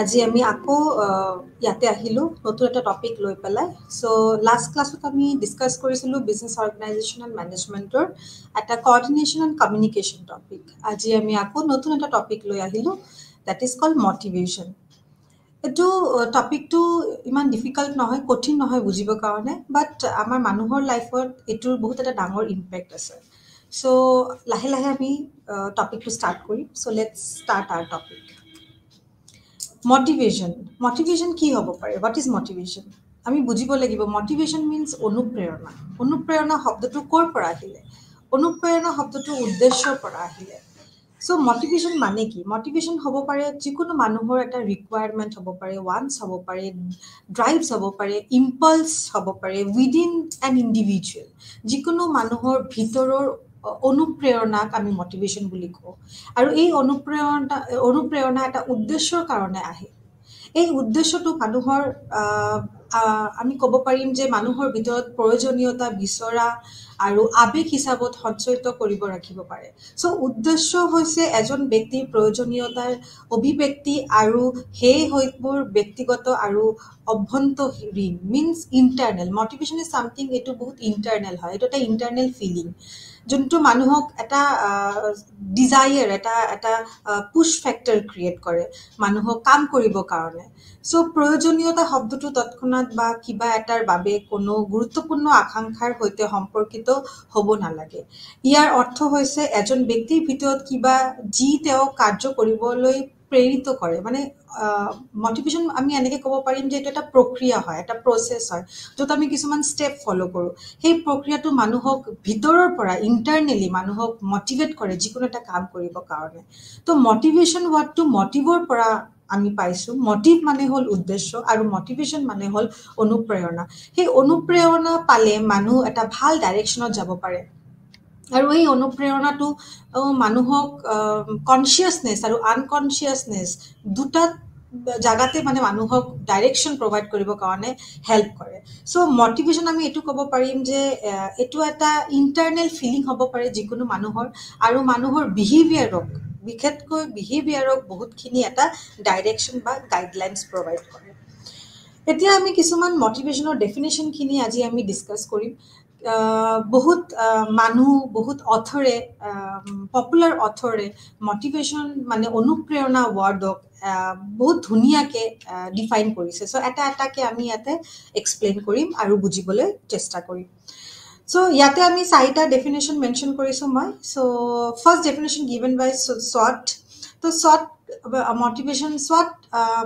আজি আমি আকৌ ইয়াতে আহিলোঁ নতুন এটা টপিক লৈ পেলাই। চ' লাষ্ট ক্লাছত আমি ডিছকাছ কৰিছিলোঁ বিজনেছ অৰ্গেনাইজেশ্যন এণ্ড মেনেজমেণ্টৰ এটা কৰ্ডিনেশ্যন এণ্ড কমিউনিকেশ্যন টপিক। আজি আমি আকৌ নতুন এটা টপিক লৈ আহিলোঁ, দেট ইজ কল্ড মটিভেশ্যন। এইটো টপিকটো ইমান ডিফিকাল্ট নহয়, কঠিন নহয় বুজিবৰ কাৰণে, বাট আমাৰ মানুহৰ লাইফত এইটোৰ বহুত এটা ডাঙৰ ইম্পেক্ট আছে। চ' লাহে লাহে আমি টপিকটো ষ্টাৰ্ট কৰিম। So' let's start our topic. Motivation কি হ'ব পাৰে? What is motivation? আমি বুজিব লাগিব মটিভেশ্যন মিনছ অনুপ্ৰেৰণা। অনুপ্ৰেৰণা শব্দটো ক'ৰ পৰা আহিলে? অনুপ্ৰেৰণা শব্দটো উদ্দেশ্যৰ পৰা আহিলে। চ' মটিভেশ্যন মানে কি? মটিভেশ্যন হ'ব পাৰে যিকোনো মানুহৰ এটা ৰিকুৱাৰমেণ্ট হ'ব পাৰে, ৱান্টছ হ'ব পাৰে, ড্ৰাইভছ হ'ব পাৰে, ইম্পালছ হ'ব পাৰে উইদিন এন ইণ্ডিভিজুৱেল। যিকোনো মানুহৰ ভিতৰৰ অনুপ্ৰেৰণাক আমি মটিভেশ্যন বুলি কওঁ। আৰু এই অনুপ্ৰেৰণা এটা উদ্দেশ্যৰ কাৰণে আহে। এই উদ্দেশ্যটো মানুহৰ আমি ক'ব পাৰিম যে মানুহৰ ভিতৰত প্ৰয়োজনীয়তা বিচৰা আৰু আৱেগ হিচাপত সঞ্চয়িত কৰিব ৰাখিব পাৰে। চ' উদ্দেশ্য হৈছে এজন ব্যক্তিৰ প্ৰয়োজনীয়তাৰ অভিব্যক্তি আৰু সেই সেইবোৰ ব্যক্তিগত আৰু অভ্যন্তৰীণ means internal. Motivation is something, এইটো বহুত ইণ্টাৰনেল হয়, এইটো এটা ইণ্টাৰনেল ফিলিং যোনটো মানুহক এটা ডিজায়াৰ, এটা পুছ ফেক্টৰ ক্ৰিয়েট কৰে মানুহক কাম কৰিবৰ কাৰণে। চ' প্ৰয়োজনীয়তা শব্দটো তৎক্ষণাত বা কিবা এটাৰ বাবে কোনো গুৰুত্বপূৰ্ণ আকাংক্ষাৰ সৈতে সম্পৰ্কিত হ'ব নালাগে। ইয়াৰ অৰ্থ হৈছে এজন ব্যক্তিৰ ভিতৰত কিবা যি তেওঁ কাৰ্য কৰিবলৈ প্ৰেৰিত কৰে। মানে মটিভেশ্যন আমি এনেকৈ ক'ব পাৰিম যে এইটো এটা প্ৰক্ৰিয়া হয়, এটা প্ৰচেছ হয়, য'ত আমি কিছুমান ষ্টেপ ফ'ল' কৰোঁ। সেই প্ৰক্ৰিয়াটো মানুহক ভিতৰৰ পৰা ইণ্টাৰনেলি মানুহক মটিভেট কৰে যিকোনো এটা কাম কৰিবৰ কাৰণে। তো মটিভেশ্যন ৱাৰ্ডটো মটিভৰ পৰা আমি পাইছোঁ। মটিভ মানে হ'ল উদ্দেশ্য আৰু মটিভেশ্যন মানে হ'ল অনুপ্ৰেৰণা। সেই অনুপ্ৰেৰণা পালে মানুহ এটা ভাল ডাইৰেকশ্যনত যাব পাৰে। আৰু এই অনুপ্ৰেৰণাটো মানুহক কনচিয়াছনেছ আৰু আনকনচিয়াছনেছ দুটা জাগাতে মানে মানুহক ডাইৰেকশ্যন প্ৰভাইড কৰিবৰ কাৰণে হেল্প কৰে। চ' মটিভেশ্যন আমি এইটো ক'ব পাৰিম যে এইটো এটা ইণ্টাৰনেল ফিলিং হ'ব পাৰে যিকোনো মানুহৰ, আৰু মানুহৰ বিহেভিয়াৰক, বিশেষকৈ বিহেভিয়াৰক বহুতখিনি এটা ডাইৰেকশ্যন বা গাইডলাইনছ প্ৰভাইড কৰে। এতিয়া আমি কিছুমান মটিভেশ্যনৰ ডেফিনেশ্যনখিনি আজি আমি ডিছকাছ কৰিম। বহুত মানুহ, বহুত অথৰে, পপুলাৰ অথৰে মটিভেশ্যন মানে অনুপ্ৰেৰণা ৱাৰ্ডক বহুত ধুনীয়াকৈ ডিফাইন কৰিছে। চ' এটা এটাকৈ আমি ইয়াতে এক্সপ্লেইন কৰিম আৰু বুজিবলৈ চেষ্টা কৰিম। চ' ইয়াতে আমি 4টা ডেফিনেশ্যন মেনশ্যন কৰিছোঁ মই। চ' ফাৰ্ষ্ট ডেফিনেশ্যন গিভেন বাই SWOT। তো SWOT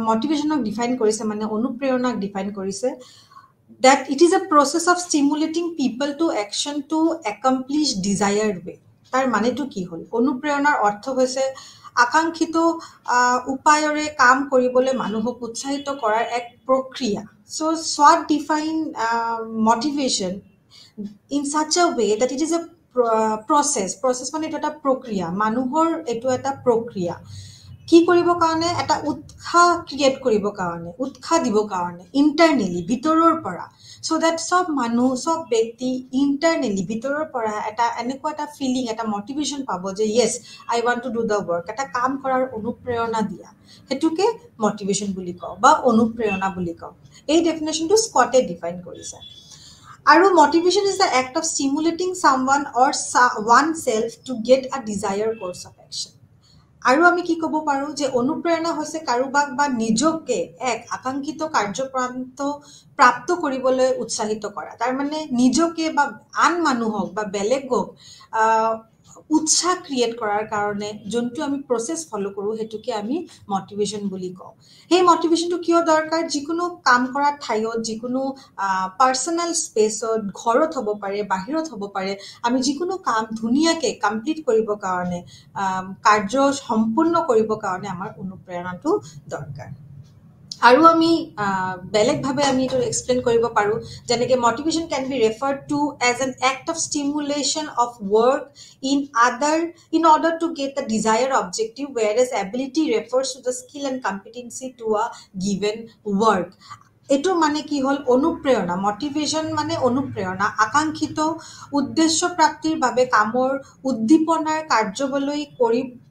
মটিভেশ্যনক ডিফাইন কৰিছে, মানে অনুপ্ৰেৰণাক ডিফাইন কৰিছে, that it is a process of stimulating people to action to accomplish desired way। তাৰ মানেটো কি হ'ল? অনুপ্ৰেৰণাৰ অৰ্থ হৈছে আকাংক্ষিত উপায়েৰে কাম কৰিবলৈ মানুহক উৎসাহিত কৰাৰ এক প্ৰক্ৰিয়া। চ' SWOT define motivation in such a way that it is a process মানে এইটো এটা প্ৰক্ৰিয়া, মানুহৰ এইটো এটা প্ৰক্ৰিয়া। কি কৰিবৰ কাৰণে? এটা উৎসাহ ক্ৰিয়েট কৰিবৰ কাৰণে, উৎসাহ দিবৰ কাৰণে ইণ্টাৰনেলি, ভিতৰৰ পৰা। চ' দেট চব মানুহ, চব ব্যক্তি ইণ্টাৰনেলি ভিতৰৰ পৰা এটা এনেকুৱা এটা ফিলিং, এটা মটিভেশ্যন পাব যে yes I want to do the work. এটা কাম কৰাৰ অনুপ্ৰেৰণা দিয়া, সেইটোকে মটিভেশ্যন বুলি কওঁ বা অনুপ্ৰেৰণা বুলি কওঁ। এই ডেফিনেশ্যনটো স্কটে ডিফাইন কৰিছে। আৰু motivation is the act of stimulating someone or oneself to get a desire course of action. আৰু আমি কি ক'ব পাৰোঁ যে অনুপ্ৰেৰণা হৈছে কাৰোবাক বা নিজকে এক আকাংক্ষিত প্ৰাপ্ত কৰিবলৈ উৎসাহিত কৰা। তাৰমানে নিজকে বা আন মানুহক বা বেলেগক উৎসাহ ক্ৰিয়েট কৰাৰ কাৰণে যোনটো আমি প্ৰচেছ ফ'ল' কৰোঁ সেইটোকে আমি মটিভেশ্যন বুলি কওঁ। সেই মটিভেশ্যনটো কিয় দৰকাৰ? যিকোনো কাম কৰা ঠাইত, যিকোনো পাৰ্চনেল স্পেচত, ঘৰত হ'ব পাৰে, বাহিৰত হ'ব পাৰে, আমি যিকোনো কাম ধুনীয়াকৈ কমপ্লিট কৰিবৰ কাৰণে, কাৰ্য সম্পূৰ্ণ কৰিবৰ কাৰণে আমাৰ অনুপ্ৰেৰণাটো দৰকাৰ। আৰু আমি বেলেগভাৱে আমি এইটো এক্সপ্লেইন কৰিব পাৰোঁ, যেনেকৈ motivation can be referred to as an act of stimulation of work in order to get the desire objective, whereas ability refers to the skill and competency to a given work. এইটো মানে কি হ'ল? অনুপ্ৰেৰণা। Motivation মানে অনুপ্ৰেৰণা, আকাংক্ষিত উদ্দেশ্য প্ৰাপ্তিৰ বাবে কামৰ উদ্দীপনাৰ কাৰ্যাৱলী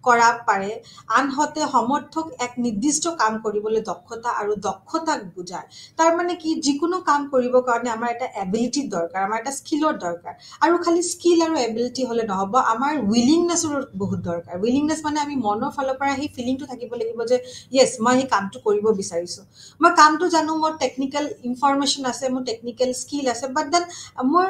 কৰা পাৰে আনহাতে সমৰ্থক এক নিৰ্দিষ্ট কাম কৰিবলৈ দক্ষতা আৰু দক্ষতাক বুজায় তাৰ মানে কি যিকোনো কাম কৰিবৰ কাৰণে আমাৰ এটা এবিলিটি দৰকাৰ আমাৰ এটা স্কিলৰ দৰকাৰ আৰু খালি স্কিল আৰু এবিলিটি হলে নহব আমাৰ উইলিংনেছৰ বহুত দৰকাৰ উইলিংনেছ মানে আমি মনৰ ফালৰ পৰা সেই ফিলিংটো থাকিব লাগিব যে ইয়েছ মই সেই কামটো কৰিব বিচাৰিছো মই কামটো জানো মোৰ টেকনিকেল ইনফৰমেশ্যন আছে মোৰ টেকনিকেল স্কিল আছে বাট দেন মোৰ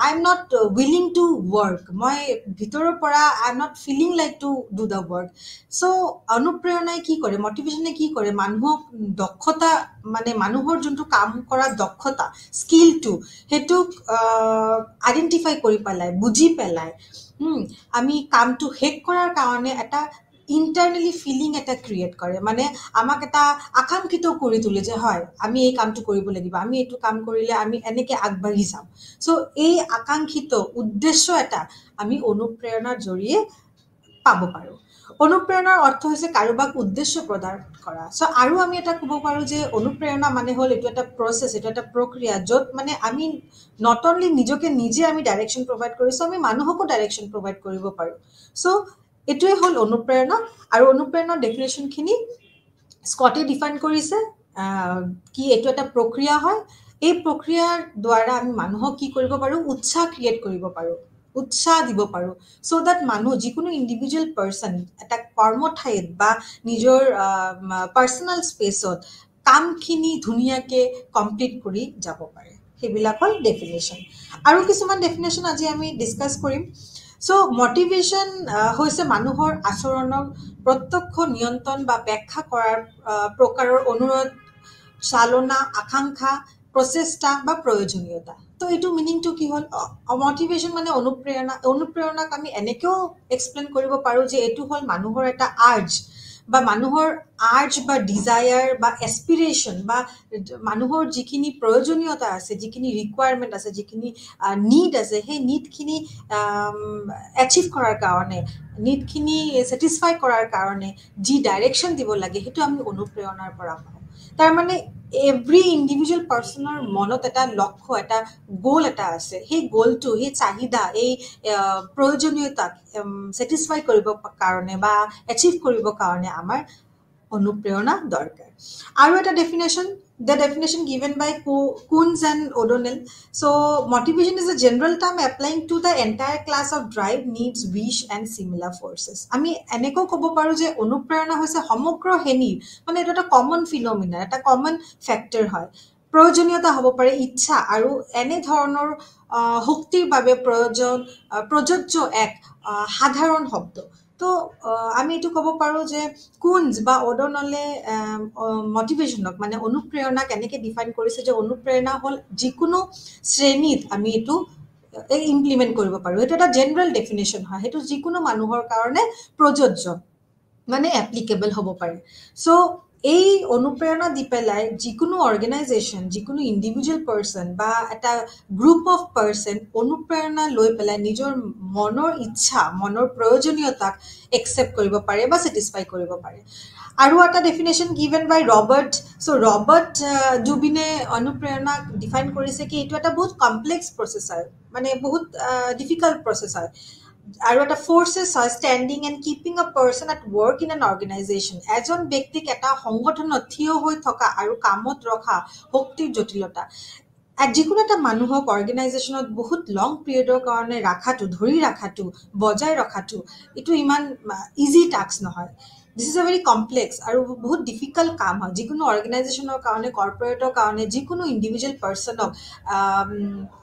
I am not willing to work মই ভিতৰৰ পৰা I am not feeling like to do the work so' অনুপ্ৰেৰণাই কি কৰে মটিভেশ্যনে কি কৰে মানুহক দক্ষতা মানে মানুহৰ যোনটো কাম কৰা দক্ষতা স্কিলটো সেইটোক আইডেণ্টিফাই কৰি পেলাই বুজি পেলাই আমি কামটো শেষ কৰাৰ কাৰণে এটা ইণ্টাৰনেলি ফিলিং এটা ক্ৰিয়েট কৰে মানে আমাক এটা আকাংক্ষিত কৰি তোলে যে হয় আমি এই কামটো কৰিব লাগিব আমি এইটো কাম কৰিলে আমি এনেকে আগবাঢ়ি যাম চ' এই আকাংক্ষিত উদ্দেশ্য এটা আমি অনুপ্ৰেৰণাৰ জৰিয়ে পাব পাৰো অনুপ্ৰেৰণাৰ অৰ্থ হৈছে কাৰোবাক উদ্দেশ্য প্ৰদান কৰা চ' আৰু আমি এটা ক'ব পাৰো যে অনুপ্ৰেৰণা মানে হ'ল এইটো এটা প্ৰচেছ এইটো এটা প্ৰক্ৰিয়া য'ত মানে আমি নট অনলি নিজকে নিজে আমি ডাইৰেকশ্যন প্ৰভাইড কৰিছো আমি মানুহকো ডাইৰেকশ্যন প্ৰভাইড কৰিব পাৰো চ' এইটোৱে হ'ল অনুপ্ৰেৰণা আৰু অনুপ্ৰেৰণাৰ ডেফিনেশ্যনখিনি স্কটে ডিফাইন কৰিছে কি এইটো এটা প্ৰক্ৰিয়া হয় এই প্ৰক্ৰিয়াৰ দ্বাৰা আমি মানুহক কি কৰিব পাৰো উৎসাহ ক্ৰিয়েট কৰিব পাৰো উৎসাহ দিব পাৰো চ' দেট মানুহ যিকোনো ইণ্ডিভিজুৱেল পাৰ্চন এটা কৰ্মঠাইত বা নিজৰ পাৰ্চনেল স্পেচত কামখিনি ধুনীয়াকে কমপ্লিট কৰি যাব পাৰে সেইবিলাক হ'ল ডেফিনেশ্যন আৰু কিছুমান ডেফিনেশ্যন আজি আমি ডিছকাছ কৰিম চ' মটিভেশ্যন হৈছে মানুহৰ আচৰণক প্ৰত্যক্ষ নিয়ন্ত্ৰণ বা ব্যাখ্যা কৰাৰ প্ৰকাৰৰ অনুৰোধ চালনা আকাংক্ষা প্ৰচেষ্টা বা প্ৰয়োজনীয়তা তো এইটো মিনিংটো কি হ'ল মটিভেশ্যন মানে অনুপ্ৰেৰণাক আমি এনেকেও এক্সপ্লেইন কৰিব পাৰো যে এইটো হ'ল মানুহৰ এটা আৰ্জ বা মানুহৰ আৰ্জ বা ডিজায়াৰ বা এছপিৰেশ্যন বা মানুহৰ যিখিনি প্ৰয়োজনীয়তা আছে যিখিনি ৰিকুৱাৰমেণ্ট আছে যিখিনি নিড আছে সেই নিডখিনি এচিভ কৰাৰ কাৰণে নিডখিনি ছেটিছফাই কৰাৰ কাৰণে যি ডাইৰেকশ্যন দিব লাগে সেইটো আমি অনুপ্ৰেৰণাৰ পৰা পাওঁ তাৰমানে এভৰি ইণ্ডিভিজুৱেল পাৰ্চনৰ মনত এটা লক্ষ্য এটা গ'ল এটা আছে সেই গ'লটো সেই চাহিদা এই প্ৰয়োজনীয়তাক ছেটিছফাই কৰিবৰ কাৰণে বা এচিভ কৰিবৰ কাৰণে আমাৰ অনুপ্ৰেৰণা দৰকাৰ আৰু এটা definition the definition given by Kuhns and O'Donnell. So, motivation is a general term applying to the entire class of drive, needs, wish, and similar forces. আমি এনেকৈ ক'ব পাৰো যে অনুপ্ৰেৰণা হৈছে সমগ্ৰ হেনিৰ মানে এটা কমন ফিনমিনা এটা কমন ফেক্টৰ হয় প্ৰয়োজনীয়তা হ'ব পাৰে ইচ্ছা আৰু এনে ধৰণৰ শক্তিৰ বাবে প্ৰযোজ্য এক সাধাৰণ শব্দ তো আমি এইটো ক'ব পাৰো যে কুনজ বা অডনলে মটিভেশ্যনক মানে অনুপ্ৰেৰণাক এনেকৈ ডিফাইন কৰিছে যে অনুপ্ৰেৰণা হ'ল যিকোনো শ্ৰেণীত আমি এইটো ইমপ্লিমেণ্ট কৰিব পাৰো এইটো এটা জেনেৰেল ডেফিনেশ্যন হয় সেইটো যিকোনো মানুহৰ কাৰণে প্ৰযোজ্য মানে এপ্লিকেবল হ'ব পাৰে চ' এই অনুপ্ৰেৰণা দি পেলাই যিকোনো অৰ্গেনাইজেশ্যন যিকোনো ইণ্ডিভিজুৱেল পাৰ্চন বা এটা গ্ৰুপ অফ পাৰ্চন অনুপ্ৰেৰণা লৈ পেলাই নিজৰ মনৰ ইচ্ছা মনৰ প্ৰয়োজনীয়তাক একচেপ্ট কৰিব পাৰে বা ছেটিছফাই কৰিব পাৰে আৰু এটা ডেফিনেশ্যন গিভেন বাই ৰবাৰ্ট চ' ৰবাৰ্ট জুবিনে অনুপ্ৰেৰণাক ডিফাইন কৰিছে কি এইটো এটা বহুত কমপ্লেক্স প্ৰচেছ হয় মানে বহুত ডিফিকাল্ট প্ৰচেছ হয় আৰু এটা ফ'ৰ্চেছ হয় ষ্টেণ্ডিং এণ্ড কিপিং আ person at work in an organisation এজন ব্যক্তিক এটা সংগঠনত থিয় হৈ থকা আৰু কামত ৰখা শক্তিৰ জটিলতা যিকোনো এটা মানুহক অৰ্গেনাইজেশ্যনত বহুত লং পিৰিয়ডৰ কাৰণে ধৰি ৰখাটো বজাই ৰখাটো এইটো ইমান ইজি টাস্ক নহয় this is a very complex আৰু বহুত ডিফিকাল্ট কাম হয় যিকোনো অৰ্গেনাইজেশ্যনৰ কাৰণে কৰ্পৰেটৰ কাৰণে যিকোনো ইণ্ডিভিজুৱেল পাৰ্চনক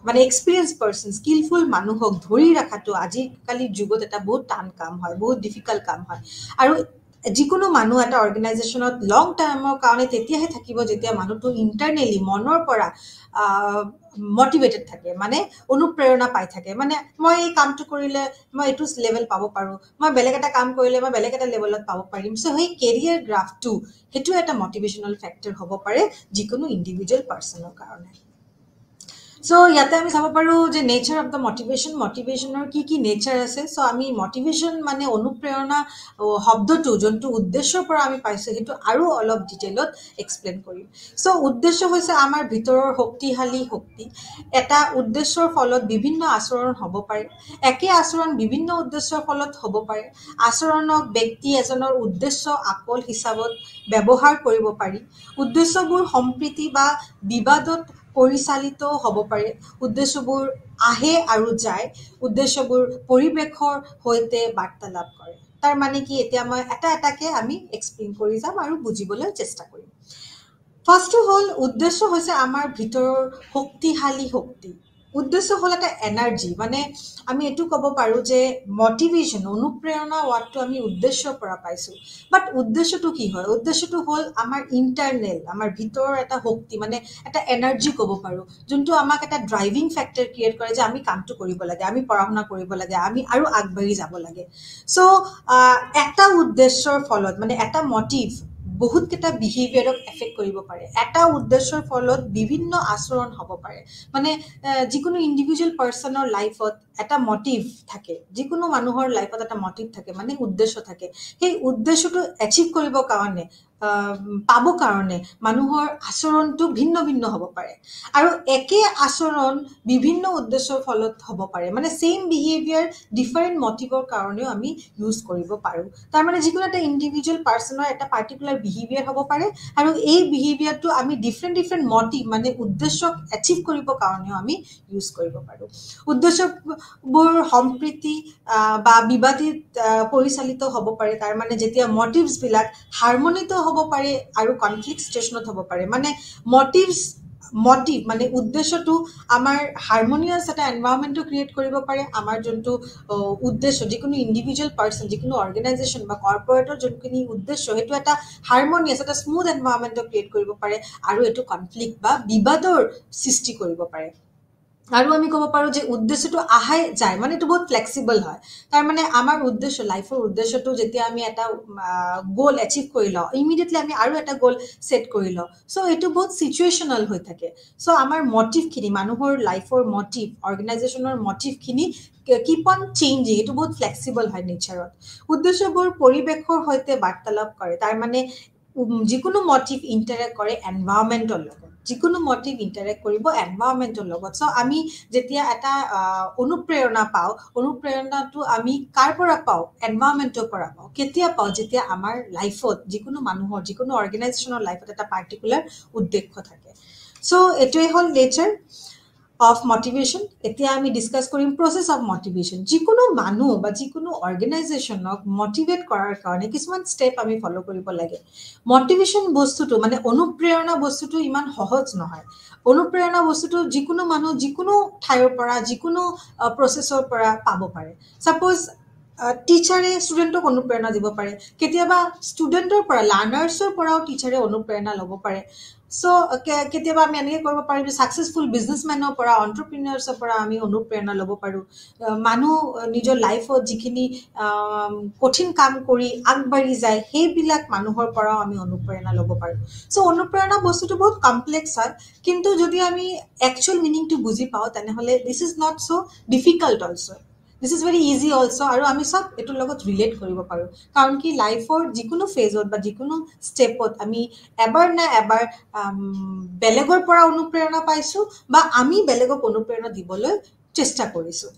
মানে এক্সপিৰিয়েঞ্চ পাৰ্চন স্কিলফুল মানুহক ধৰি ৰখাটো আজিকালিৰ যুগত এটা বহুত টান কাম হয় বহুত ডিফিকাল্ট কাম হয় আৰু যিকোনো মানুহ এটা অৰ্গেনাইজেশ্যনত লং টাইমৰ কাৰণে তেতিয়াহে থাকিব যেতিয়া মানুহটো ইণ্টাৰনেলি মনৰ পৰা মটিভেটেড থাকে মানে অনুপ্ৰেৰণা পাই থাকে মানে মই এই কামটো কৰিলে মই এইটো লেভেল পাব পাৰোঁ মই বেলেগ এটা কাম কৰিলে মই বেলেগ এটা লেভেলত পাব পাৰিম চ' সেই কেৰিয়াৰ গ্ৰাফটো সেইটো এটা মটিভেশ্যনেল ফেক্টৰ হ'ব পাৰে যিকোনো ইণ্ডিভিজুৱেল পাৰ্চনৰ কাৰণে সো ইয়াতে আমি চাব পাৰোঁ যে নেচাৰ অফ দ্য মটিভেশ্যনৰ কি নেচাৰ আছে। চ' আমি মটিভেশ্যন মানে অনুপ্ৰেৰণা শব্দটো যোনটো উদ্দেশ্যৰ পৰা আমি পাইছোঁ সেইটো আৰু অলপ ডিটেইলত এক্সপ্লেইন কৰিম। চ' উদ্দেশ্য হৈছে আমাৰ ভিতৰৰ শক্তিশালী শক্তি। এটা উদ্দেশ্যৰ ফলত বিভিন্ন আচৰণ হ'ব পাৰে। একে আচৰণ বিভিন্ন উদ্দেশ্যৰ ফলত হ'ব পাৰে। আচৰণক ব্যক্তি এজনৰ উদ্দেশ্য আকল হিচাপত ব্যৱহাৰ কৰিব পাৰি। উদ্দেশ্যবোৰ সম্প্ৰীতি বা বিবাদত পৰিচালিত হ'ব পাৰে। উদ্দেশ্যবোৰ আহে আৰু যায়। উদ্দেশ্যবোৰ পৰিৱেশৰ সৈতে বাৰ্তালাপ কৰে। তাৰ মানে কি, এতিয়া মই এটা এটাকে আমি এক্সপ্লেইন কৰি যাম আৰু বুজিবলৈ চেষ্টা কৰিম। ফাৰ্ষ্টটো হ'ল উদ্দেশ্য হৈছে আমাৰ ভিতৰৰ শক্তিশালী শক্তি। উদ্দেশ্য হ'ল এটা এনাৰ্জি, মানে আমি এইটো ক'ব পাৰোঁ যে মটিভেশ্যন অনুপ্ৰেৰণা ৱাৰ্ডটো আমি উদ্দেশ্যৰ পৰা পাইছোঁ। বাট উদ্দেশ্যটো কি হয়? উদ্দেশ্যটো হ'ল আমাৰ ইণ্টাৰনেল, আমাৰ ভিতৰৰ এটা শক্তি, মানে এটা এনাৰ্জি ক'ব পাৰোঁ, যোনটো আমাক এটা ড্ৰাইভিং ফেক্টৰ ক্ৰিয়েট কৰে যে আমি কামটো কৰিব লাগে, আমি পঢ়া শুনা কৰিব লাগে, আমি আৰু আগবাঢ়ি যাব লাগে। চ' এটা উদ্দেশ্যৰ ফলত মানে এটা মটিভ বহুতকেইটা বিহেভিয়াৰক এফেক্ট কৰিব পাৰে। এটা উদ্দেশ্যৰ ফলত বিভিন্ন আচৰণ হ'ব পাৰে। মানে যিকোনো ইণ্ডিভিজুৱেল পাৰ্চনৰ লাইফত এটা মটিভ থাকে। যিকোনো মানুহৰ লাইফত এটা মটিভ থাকে, মানে উদ্দেশ্য থাকে। সেই উদ্দেশ্যটো এচিভ কৰিবৰ কাৰণে পাব কাৰণে মানুহৰ আচৰণটো ভিন্ন ভিন্ন হ'ব পাৰে। আৰু একে আচৰণ বিভিন্ন উদ্দেশ্যৰ ফলত হ'ব পাৰে। মানে ছেইম বিহেভিয়াৰ ডিফাৰেণ্ট মটিভৰ কাৰণেও আমি ইউজ কৰিব পাৰোঁ। তাৰমানে যিকোনো এটা ইণ্ডিভিজুৱেল পাৰ্চনৰ এটা পাৰ্টিকুলাৰ বিহেভিয়াৰ হ'ব পাৰে, আৰু এই বিহেভিয়াৰটো আমি ডিফাৰেণ্ট মটিভ মানে উদ্দেশ্যক এচিভ কৰিবৰ কাৰণেও আমি ইউজ কৰিব পাৰোঁ। উদ্দেশ্যবোৰ সম্প্ৰীতি বা বিবাদিত পৰিচালিত হ'ব পাৰে। তাৰমানে যেতিয়া মটিভছবিলাক হাৰমনিত হ'ব পাৰে আৰু কনফ্লিক্ট ছিটুৱেশ্যনত হ'ব পাৰে। মানে মটিভ মানে উদ্দেশ্যটো আমাৰ হাৰমনিয়াছ এটা এনভাইৰনমেণ্টটো ক্ৰিয়েট কৰিব পাৰে। আমাৰ যোনটো উদ্দেশ্য, যিকোনো ইণ্ডিভিজুৱেল পাৰ্চন, যিকোনো অৰ্গেনাইজেশ্যন বা কৰ্পৰেটৰ যোনখিনি উদ্দেশ্য, সেইটো এটা হাৰমনিয়াছ, এটা স্মুথ এনভাইৰনমেণ্টটো ক্ৰিয়েট কৰিব পাৰে, আৰু এইটো কনফ্লিক্ট বা বিবাদৰ সৃষ্টি কৰিব পাৰে। আৰু আমি ক'ব পাৰোঁ যে উদ্দেশ্যটো আহে যায়, মানে এইটো বহুত ফ্লেক্সিবল হয়। তাৰমানে আমাৰ উদ্দেশ্য, লাইফৰ উদ্দেশ্যটো যেতিয়া আমি এটা গ'ল এচিভ কৰি লওঁ, ইমিডিয়েটলি আমি আৰু এটা গ'ল ছেট কৰি লওঁ। চ' এইটো বহুত চিটুৱেশ্যনেল হৈ থাকে। চ' আমাৰ মটিভখিনি, মানুহৰ লাইফৰ মটিভ, অৰ্গেনাইজেশ্যনৰ মটিভখিনি কিপ অন চেঞ্জিং, এইটো বহুত ফ্লেক্সিবল হয় নেচাৰত। উদ্দেশ্যবোৰ পৰিৱেশৰ সৈতে বাৰ্তালাপ কৰে। তাৰমানে যিকোনো মটিভ ইণ্টাৰেক্ট কৰে এনভাইৰনমেণ্টৰ লগত। যিকোনো মটিভ ইণ্টাৰেক্ট কৰিব এনভাইৰনমেণ্টৰ লগত। চ' আমি যেতিয়া এটা অনুপ্ৰেৰণা পাওঁ, অনুপ্ৰেৰণাটো আমি কাৰ পৰা পাওঁ? এনভাইৰনমেণ্টৰ পৰা পাওঁ। কেতিয়া পাওঁ? যেতিয়া আমাৰ লাইফত, যিকোনো মানুহৰ, যিকোনো অৰ্গেনাইজেশ্যনৰ লাইফত এটা পাৰ্টিকুলাৰ উদ্দেশ্য থাকে। চ' এইটোৱে হ'ল নেচাৰ অফ মটিভেশ্যন। এতিয়া আমি ডিছকাছ কৰিম প্ৰচেছ অফ মটিভেশ্যন। যিকোনো মানুহ বা যিকোনো অৰ্গেনাইজেশ্যনক মটিভেট কৰাৰ কাৰণে কিছুমান ষ্টেপ আমি ফ'ল' কৰিব লাগে। মটিভেশ্যন বস্তুটো মানে অনুপ্ৰেৰণা বস্তুটো ইমান সহজ নহয়। অনুপ্ৰেৰণা বস্তুটো যিকোনো মানুহ যিকোনো ঠাইৰ পৰা, যিকোনো প্ৰচেছৰ পৰা পাব পাৰে। ছাপ'জ টিচাৰে ষ্টুডেণ্টক অনুপ্ৰেৰণা দিব পাৰে। কেতিয়াবা ষ্টুডেণ্টৰ পৰা, লাৰ্ণাৰ্ছৰ পৰাও টিচাৰে অনুপ্ৰেৰণা ল'ব পাৰে। চ' কেতিয়াবা আমি এনেকৈ কৰিব পাৰিম যে ছাকচেছফুল বিজনেছমেনৰ পৰা, অণ্টাৰপ্ৰিনিয়াৰ্ছৰ পৰা আমি অনুপ্ৰেৰণা ল'ব পাৰোঁ। মানুহ নিজৰ লাইফত যিখিনি কঠিন কাম কৰি আগবাঢ়ি যায়, সেইবিলাক মানুহৰ পৰাও আমি অনুপ্ৰেৰণা ল'ব পাৰোঁ। চ' অনুপ্ৰেৰণা বস্তুটো বহুত কমপ্লেক্স হয়, কিন্তু যদি আমি একচুৱেল মিনিংটো বুজি পাওঁ, তেনেহ'লে this is not so' difficult also'. This is very easy also', আৰু আমি চব এইটোৰ লগত ৰিলেট কৰিব পাৰোঁ। কাৰণ কি, লাইফৰ যিকোনো ফেজত বা যিকোনো ষ্টেপত আমি এবাৰ না এবাৰ বেলেগৰ পৰা অনুপ্ৰেৰণা পাইছোঁ, বা আমি বেলেগক অনুপ্ৰেৰণা দিবলৈ চেষ্টা কৰিছোঁ।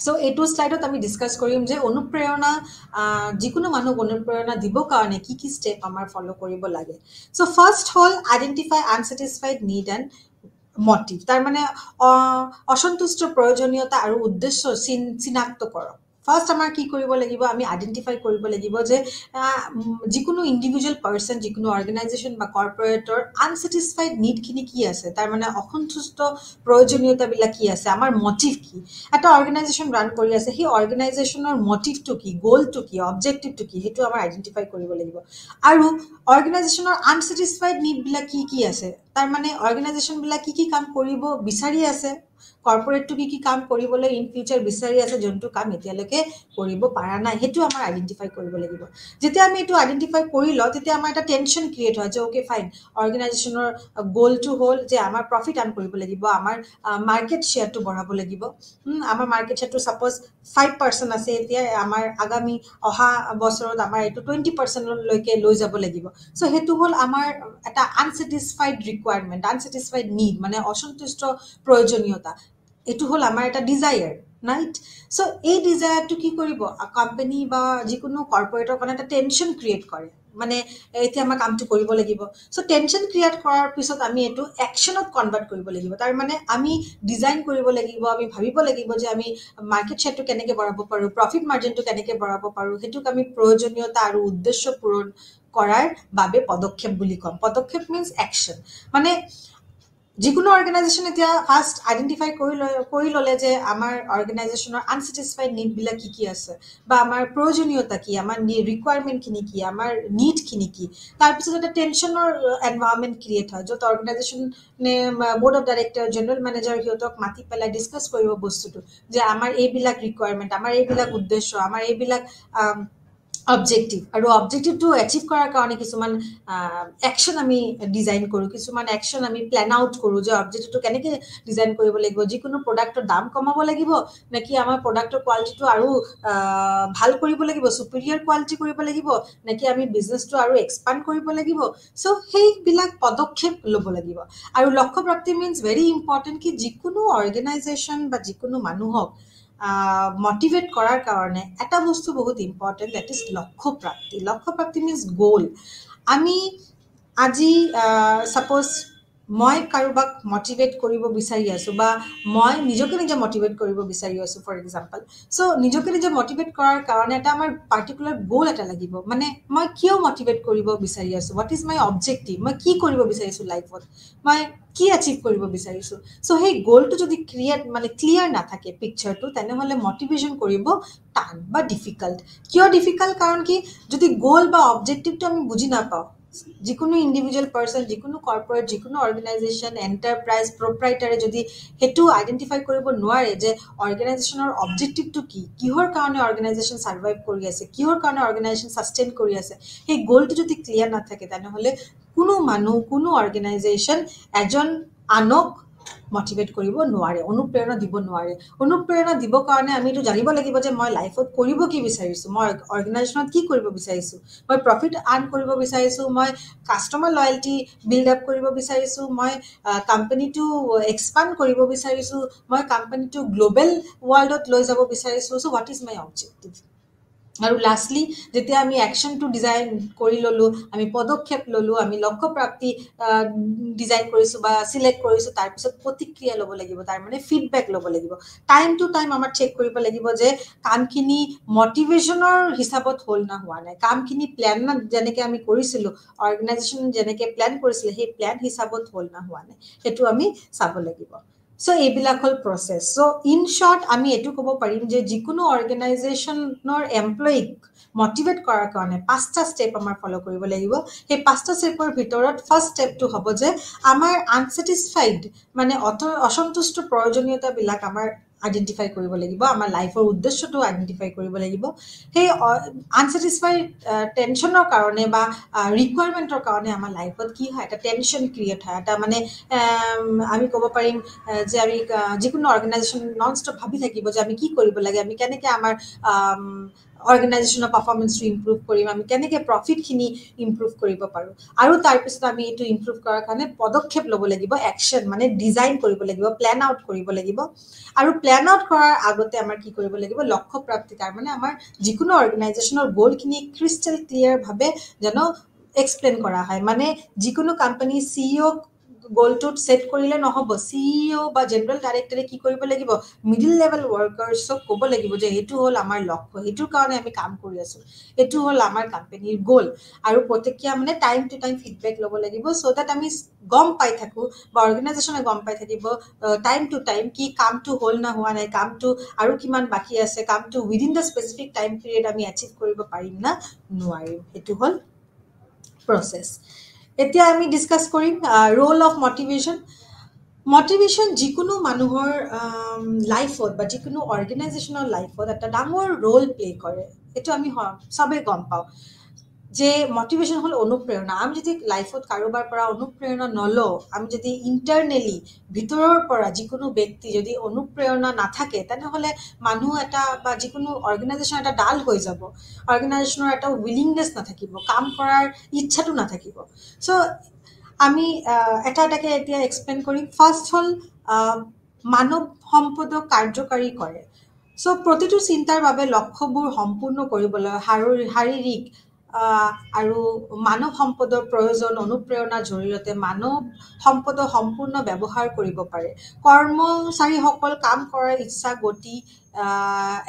চ' এইটো শ্লাইডত আমি ডিছকাছ কৰিম যে অনুপ্ৰেৰণা, যিকোনো মানুহক অনুপ্ৰেৰণা দিবৰ কাৰণে কি কি ষ্টেপ আমাৰ ফ'ল' কৰিব লাগে। চ' ফাৰ্ষ্ট হ'ল আইডেণ্টিফাই আনছেটিছফাইড নিড এণ্ড মটিভ। তাৰমানে অসন্তুষ্ট প্ৰয়োজনীয়তা আৰু উদ্দেশ্য চিনাক্ত কৰক। ফাৰ্ষ্ট আমাৰ কি কৰিব লাগিব? আমি আইডেণ্টিফাই কৰিব লাগিব যে যিকোনো ইণ্ডিভিজুৱেল পাৰ্চন, যিকোনো অৰ্গেনাইজেশ্যন বা কৰ্পৰেটৰ আনছেটিছফাইড নিডখিনি কি আছে, তাৰমানে অসন্তুষ্ট প্ৰয়োজনীয়তাবিলাক কি আছে, আমাৰ মটিভ কি। এটা অৰ্গেনাইজেশ্যন ৰান কৰি আছে, সেই অৰ্গেনাইজেশ্যনৰ মটিভটো কি, গ'লটো কি, অবজেক্টিভটো কি, সেইটো আমাৰ আইডেণ্টিফাই কৰিব লাগিব। আৰু অৰ্গেনাইজেশ্যনৰ আনছেটিছফাইড নিডবিলাক কি কি আছে, তাৰমানে অৰ্গেনাইজেশ্যনবিলাক কি কি কাম কৰিব বিচাৰি আছে, কৰ্পৰেটটো কি কাম কৰিবলৈ ইন ফিউচাৰ বিচাৰি আছে যোনটো কাম এতিয়ালৈকে কৰিব পৰা নাই সেইটো আমাৰ আইডেন্টিফাই কৰিব লাগিব যেতিয়া আমি এইটো আইডেন্টিফাই কৰি লওঁ তেতিয়া আমাৰ এটা টেনশ্যন ক্ৰিয়েট হয় যে অ'কে ফাইন অৰ্গেনাইজেশ্যনৰ গ'লটো হ'ল যে আমাৰ প্ৰফিট আৰ্ণ কৰিব লাগিব আমাৰ মাৰ্কেট শ্বেয়াৰটো বঢ়াব লাগিব আমাৰ মাৰ্কেট শ্বেয়াৰটো ছাপ'জ 5% আছে এতিয়া আমাৰ আগামী অহা বছৰত আমাৰ এইটো 20%লৈকে লৈ যাব লাগিব চ' সেইটো হ'ল আমাৰ এটা আনছেটিছফাইড ৰিকুৱাৰমেণ্ট আনছেটিছফাইড নিড মানে অসন্তুষ্ট প্ৰয়োজনীয়তা এইটো হ'ল আমাৰ এটা ডিজায়াৰ ৰাইট চ' এই ডিজায়াৰটো কি কৰিব কোম্পানী বা যিকোনো কৰ্পৰেটৰ কাৰণে এটা টেনশ্যন ক্ৰিয়েট কৰে মানে এতিয়া আমাৰ কামটো কৰিব লাগিব চ' টেনশ্যন ক্ৰিয়েট কৰাৰ পিছত আমি এইটো একশ্যনত কনভাৰ্ট কৰিব লাগিব তাৰ মানে আমি ডিজাইন কৰিব লাগিব আমি ভাবিব লাগিব যে আমি মাৰ্কেট শ্বেয়াৰটো কেনেকৈ বঢ়াব পাৰোঁ প্ৰফিট মাৰ্জিনটো কেনেকৈ বঢ়াব পাৰোঁ সেইটোক আমি প্ৰয়োজনীয়তা আৰু উদ্দেশ্য পূৰণ কৰাৰ বাবে পদক্ষেপ বুলি ক'ম পদক্ষেপ মিনছ একশ্যন মানে যিকোনো অৰ্গেনাইজেশ্যন এতিয়া ফাৰ্ষ্ট আইডেণ্টিফাই কৰি ল'লে যে আমাৰ অৰ্গেনাইজেশ্যনৰ আনছেটিছফাইড নিডবিলাক কি আছে বা আমাৰ প্ৰয়োজনীয়তা কি আমাৰ ৰিকুৱাৰমেণ্টখিনি কি আমাৰ নিডখিনি কি তাৰপিছত এটা টেনশ্যনৰ এনভাইৰনমেণ্ট ক্ৰিয়েট হয় য'ত অৰ্গেনাইজেশ্যনে board of director general manager সিহঁতক মাতি পেলাই ডিছকাছ কৰিব বস্তুটো যে আমাৰ এইবিলাক ৰিকুৱাৰমেণ্ট আমাৰ এইবিলাক উদ্দেশ্য আমাৰ এইবিলাক অবজেক্টিভ আৰু অবজেক্টিভটো এচিভ কৰাৰ কাৰণে কিছুমান একশ্যন আমি ডিজাইন কৰোঁ কিছুমান একশ্যন আমি প্লেন আউট কৰোঁ যে অবজেক্টিভটো কেনেকৈ ডিজাইন কৰিব লাগিব যিকোনো প্ৰডাক্টৰ দাম কমাব লাগিব নেকি আমাৰ প্ৰডাক্টৰ কোৱালিটিটো আৰু ভাল কৰিব লাগিব চুপিৰিয়ৰ কোৱালিটি কৰিব লাগিব নেকি আমি বিজনেছটো আৰু এক্সপাণ্ড কৰিব লাগিব চ' সেইবিলাক পদক্ষেপ ল'ব লাগিব আৰু লক্ষ্যপ্ৰাপ্তি মিনছ ভেৰি ইম্পৰ্টেণ্ট কি যিকোনো অৰ্গেনাইজেশ্যন বা যিকোনো মানুহক মটিভেট কৰাৰ কাৰণে এটা বস্তু বহুত ইম্পৰ্টেণ্ট দেট ইজ লক্ষ্যপ্ৰাপ্তি মিনছ গ'ল আমি আজি ছাপ'জ মই কাৰোবাক মটিভেট কৰিব বিচাৰি আছোঁ বা মই নিজকে নিজে মটিভেট কৰিব বিচাৰি আছোঁ ফৰ এক্সাম্পল চ' নিজকে নিজে মটিভেট কৰাৰ কাৰণে এটা আমাৰ পাৰ্টিকুলাৰ গ'ল এটা লাগিব মানে মই কিয় মটিভেট কৰিব বিচাৰি আছোঁ হোৱাট ইজ মাই অবজেক্টিভ মই কি কৰিব বিচাৰিছোঁ লাইফত মই কি এচিভ কৰিব বিচাৰিছোঁ চ' সেই গ'লটো যদি ক্লিয়াৰ নাথাকে পিকচাৰটো তেনেহ'লে মটিভেশ্যন কৰিব টান বা ডিফিকাল্ট কিয় ডিফিকাল্ট কাৰণ কি যদি গ'ল বা অবজেক্টিভটো আমি বুজি নাপাওঁ যিকোনো ইণ্ডিভিজুৱেল পাৰ্চন যিকোনো কৰ্পৰেট যিকোনো অৰ্গেনাইজেশ্যন এণ্টাৰপ্ৰাইজ প্ৰপাৰাইটাৰে যদি সেইটো আইডেণ্টিফাই কৰিব নোৱাৰে যে অৰ্গেনাইজেশ্যনৰ অবজেক্টিভটো কি কিহৰ কাৰণে অৰ্গেনাইজেশ্যন ছাৰ্ভাইভ কৰি আছে কিহৰ কাৰণে অৰ্গেনাইজেশ্যন ছাষ্টেইন কৰি আছে সেই গ'লটো যদি ক্লিয়াৰ নাথাকে তেনেহ'লে কোনো মানুহ কোনো অৰ্গেনাইজেশ্যন এজন আনক মটিভেট কৰিব নোৱাৰে অনুপ্ৰেৰণা দিব নোৱাৰে অনুপ্ৰেৰণা দিবৰ কাৰণে আমি এইটো জানিব লাগিব যে মই লাইফত কৰিব কি বিচাৰিছোঁ মই অৰ্গেনাইজেশ্যনত কি কৰিব বিচাৰিছোঁ মই প্ৰফিট আৰ্ণ কৰিব বিচাৰিছোঁ মই কাষ্টমাৰ লয়েলটি বিল্ড আপ কৰিব বিচাৰিছোঁ মই কোম্পানীটো এক্সপাণ্ড কৰিব বিচাৰিছোঁ মই কোম্পানীটো গ্ল'বেল ৱৰ্ল্ডত লৈ যাব বিচাৰিছোঁ চ' হোৱাট ইজ মাই অবজেক্টিভ আৰু লাষ্টলি যেতিয়া আমি একশ্যনটো ডিজাইন কৰি ল'লোঁ আমি পদক্ষেপ ল'লোঁ আমি লক্ষ্যপ্ৰাপ্তি ডিজাইন কৰিছোঁ বা চিলেক্ট কৰিছোঁ তাৰপিছত প্ৰতিক্ৰিয়া ল'ব লাগিব তাৰমানে ফিডবেক ল'ব লাগিব টাইম টু টাইম আমাৰ চেক কৰিব লাগিব যে কামখিনি মটিভেশ্যনৰ হিচাপত হ'ল না হোৱা নাই কামখিনি প্লেন যেনেকৈ আমি কৰিছিলোঁ অৰ্গেনাইজেশ্যন যেনেকৈ প্লেন কৰিছিলে সেই প্লেন হিচাপত হ'ল না হোৱা নাই সেইটো আমি চাব লাগিব চ' এইবিলাক হ'ল প্ৰচেছ চ' ইন শ্বৰ্ট আমি এইটো ক'ব পাৰিম যে যিকোনো অৰ্গেনাইজেশ্যনৰ এমপ্লয়ীক মটিভেট কৰাৰ কাৰণে 5টা ষ্টেপ আমাৰ ফ'ল' কৰিব লাগিব সেই 5টা ষ্টেপৰ ভিতৰত ফাৰ্ষ্ট ষ্টেপটো হ'ব যে আমাৰ আনছেটিছফাইড মানে অসন্তুষ্ট প্ৰয়োজনীয়তাবিলাক আমাৰ আইডেণ্টিফাই কৰিব লাগিব আমাৰ লাইফৰ উদ্দেশ্যটো আইডেণ্টিফাই কৰিব লাগিব সেই আনছেটিছফাইড টেনশ্যনৰ কাৰণে বা ৰিকুৱাৰমেণ্টৰ কাৰণে আমাৰ লাইফত কি হয় এটা টেনশ্যন ক্ৰিয়েট হয় এটা মানে আমি ক'ব পাৰিম যে আমি যিকোনো অৰ্গেনাইজেশ্যন নন ষ্টপ ভাবি থাকিব যে আমি কি কৰিব লাগে আমি কেনেকৈ আমাৰ অৰ্গেনাইজেশ্যনৰ পাৰফৰ্মেঞ্চটো ইম্প্ৰুভ কৰিম আমি কেনেকৈ প্ৰফিটখিনি ইম্প্ৰুভ কৰিব পাৰোঁ আৰু তাৰপিছত আমি এইটো ইম্প্ৰুভ কৰাৰ কাৰণে পদক্ষেপ ল'ব লাগিব একশ্যন মানে ডিজাইন কৰিব লাগিব প্লেন আউট কৰিব লাগিব আৰু প্লেন আউট কৰাৰ আগতে আমাৰ কি কৰিব লাগিব লক্ষ্যপ্ৰাপ্তি তাৰমানে আমাৰ যিকোনো অৰ্গেনাইজেশ্যনৰ গ'লখিনি ক্ৰিষ্টেল ক্লিয়াৰভাৱে যেন এক্সপ্লেইন কৰা হয় মানে যিকোনো কোম্পানী CEO গ'লটোত ছেট কৰিলে নহ'ব CEO বা জেনেৰেল ডাইৰেক্টৰে কি কৰিব লাগিব মিডিল লেভেল ৱৰ্কাৰ্ছক ক'ব লাগিব যে এইটো হ'ল আমাৰ লক্ষ্য সেইটোৰ কাৰণে আমি কাম কৰি আছোঁ এইটো হ'ল আমাৰ কোম্পানীৰ গ'ল আৰু প্ৰতিক্ৰিয়া মানে টাইম টু টাইম ফিডবেক ল'ব লাগিব চ' দেট আমি গম পাই থাকোঁ বা অৰ্গেনাইজেশ্যনে গম পাই থাকিব টাইম টু টাইম কি কামটো হ'ল না হোৱা নাই কামটো আৰু কিমান বাকী আছে কামটো within the specific time period আমি এচিভ কৰিব পাৰিম না নোৱাৰিম সেইটো হ'ল প্ৰচেছ এতিয়া আমি ডিছকাছ কৰিম ৰোল অফ মটিভেশ্যন মটিভেশ্যন যিকোনো মানুহৰ লাইফত বা যিকোনো অৰ্গেনাইজেশ্যনৰ লাইফত এটা ডাঙৰ ৰোল প্লে কৰে। এইটো আমি চবেই গম পাওঁ যে মটিভেশ্যন হ'ল অনুপ্ৰেৰণা। আমি যদি লাইফত কাৰোবাৰ পৰা অনুপ্ৰেৰণা নলওঁ, আমি যদি ইণ্টাৰনেলি ভিতৰৰ পৰা যিকোনো ব্যক্তি যদি অনুপ্ৰেৰণা নাথাকে, তেনেহ'লে মানুহ এটা বা যিকোনো অৰ্গেনাইজেশ্যন এটা ডাল হৈ যাব। অৰ্গেনাইজেশ্যনৰ এটা উইলিংনেছ নাথাকিব, কাম কৰাৰ ইচ্ছাটো নাথাকিব। চ' আমি এটা এটাকে এতিয়া এক্সপ্লেইন কৰিম। ফাৰ্ষ্ট হ'ল মানৱ সম্পদক কাৰ্যকাৰী কৰে। চ' প্ৰতিটো চিন্তাৰ বাবে লক্ষ্যবোৰ সম্পূৰ্ণ কৰিবলৈ শাৰীৰিক আৰু মানৱ সম্পদৰ প্ৰয়োজন। অনুপ্ৰেৰণাৰ জৰিয়তে মানৱ সম্পদৰ সম্পূৰ্ণ ব্যৱহাৰ কৰিব পাৰে। কৰ্মচাৰীসকল কাম কৰাৰ ইচ্ছা গতি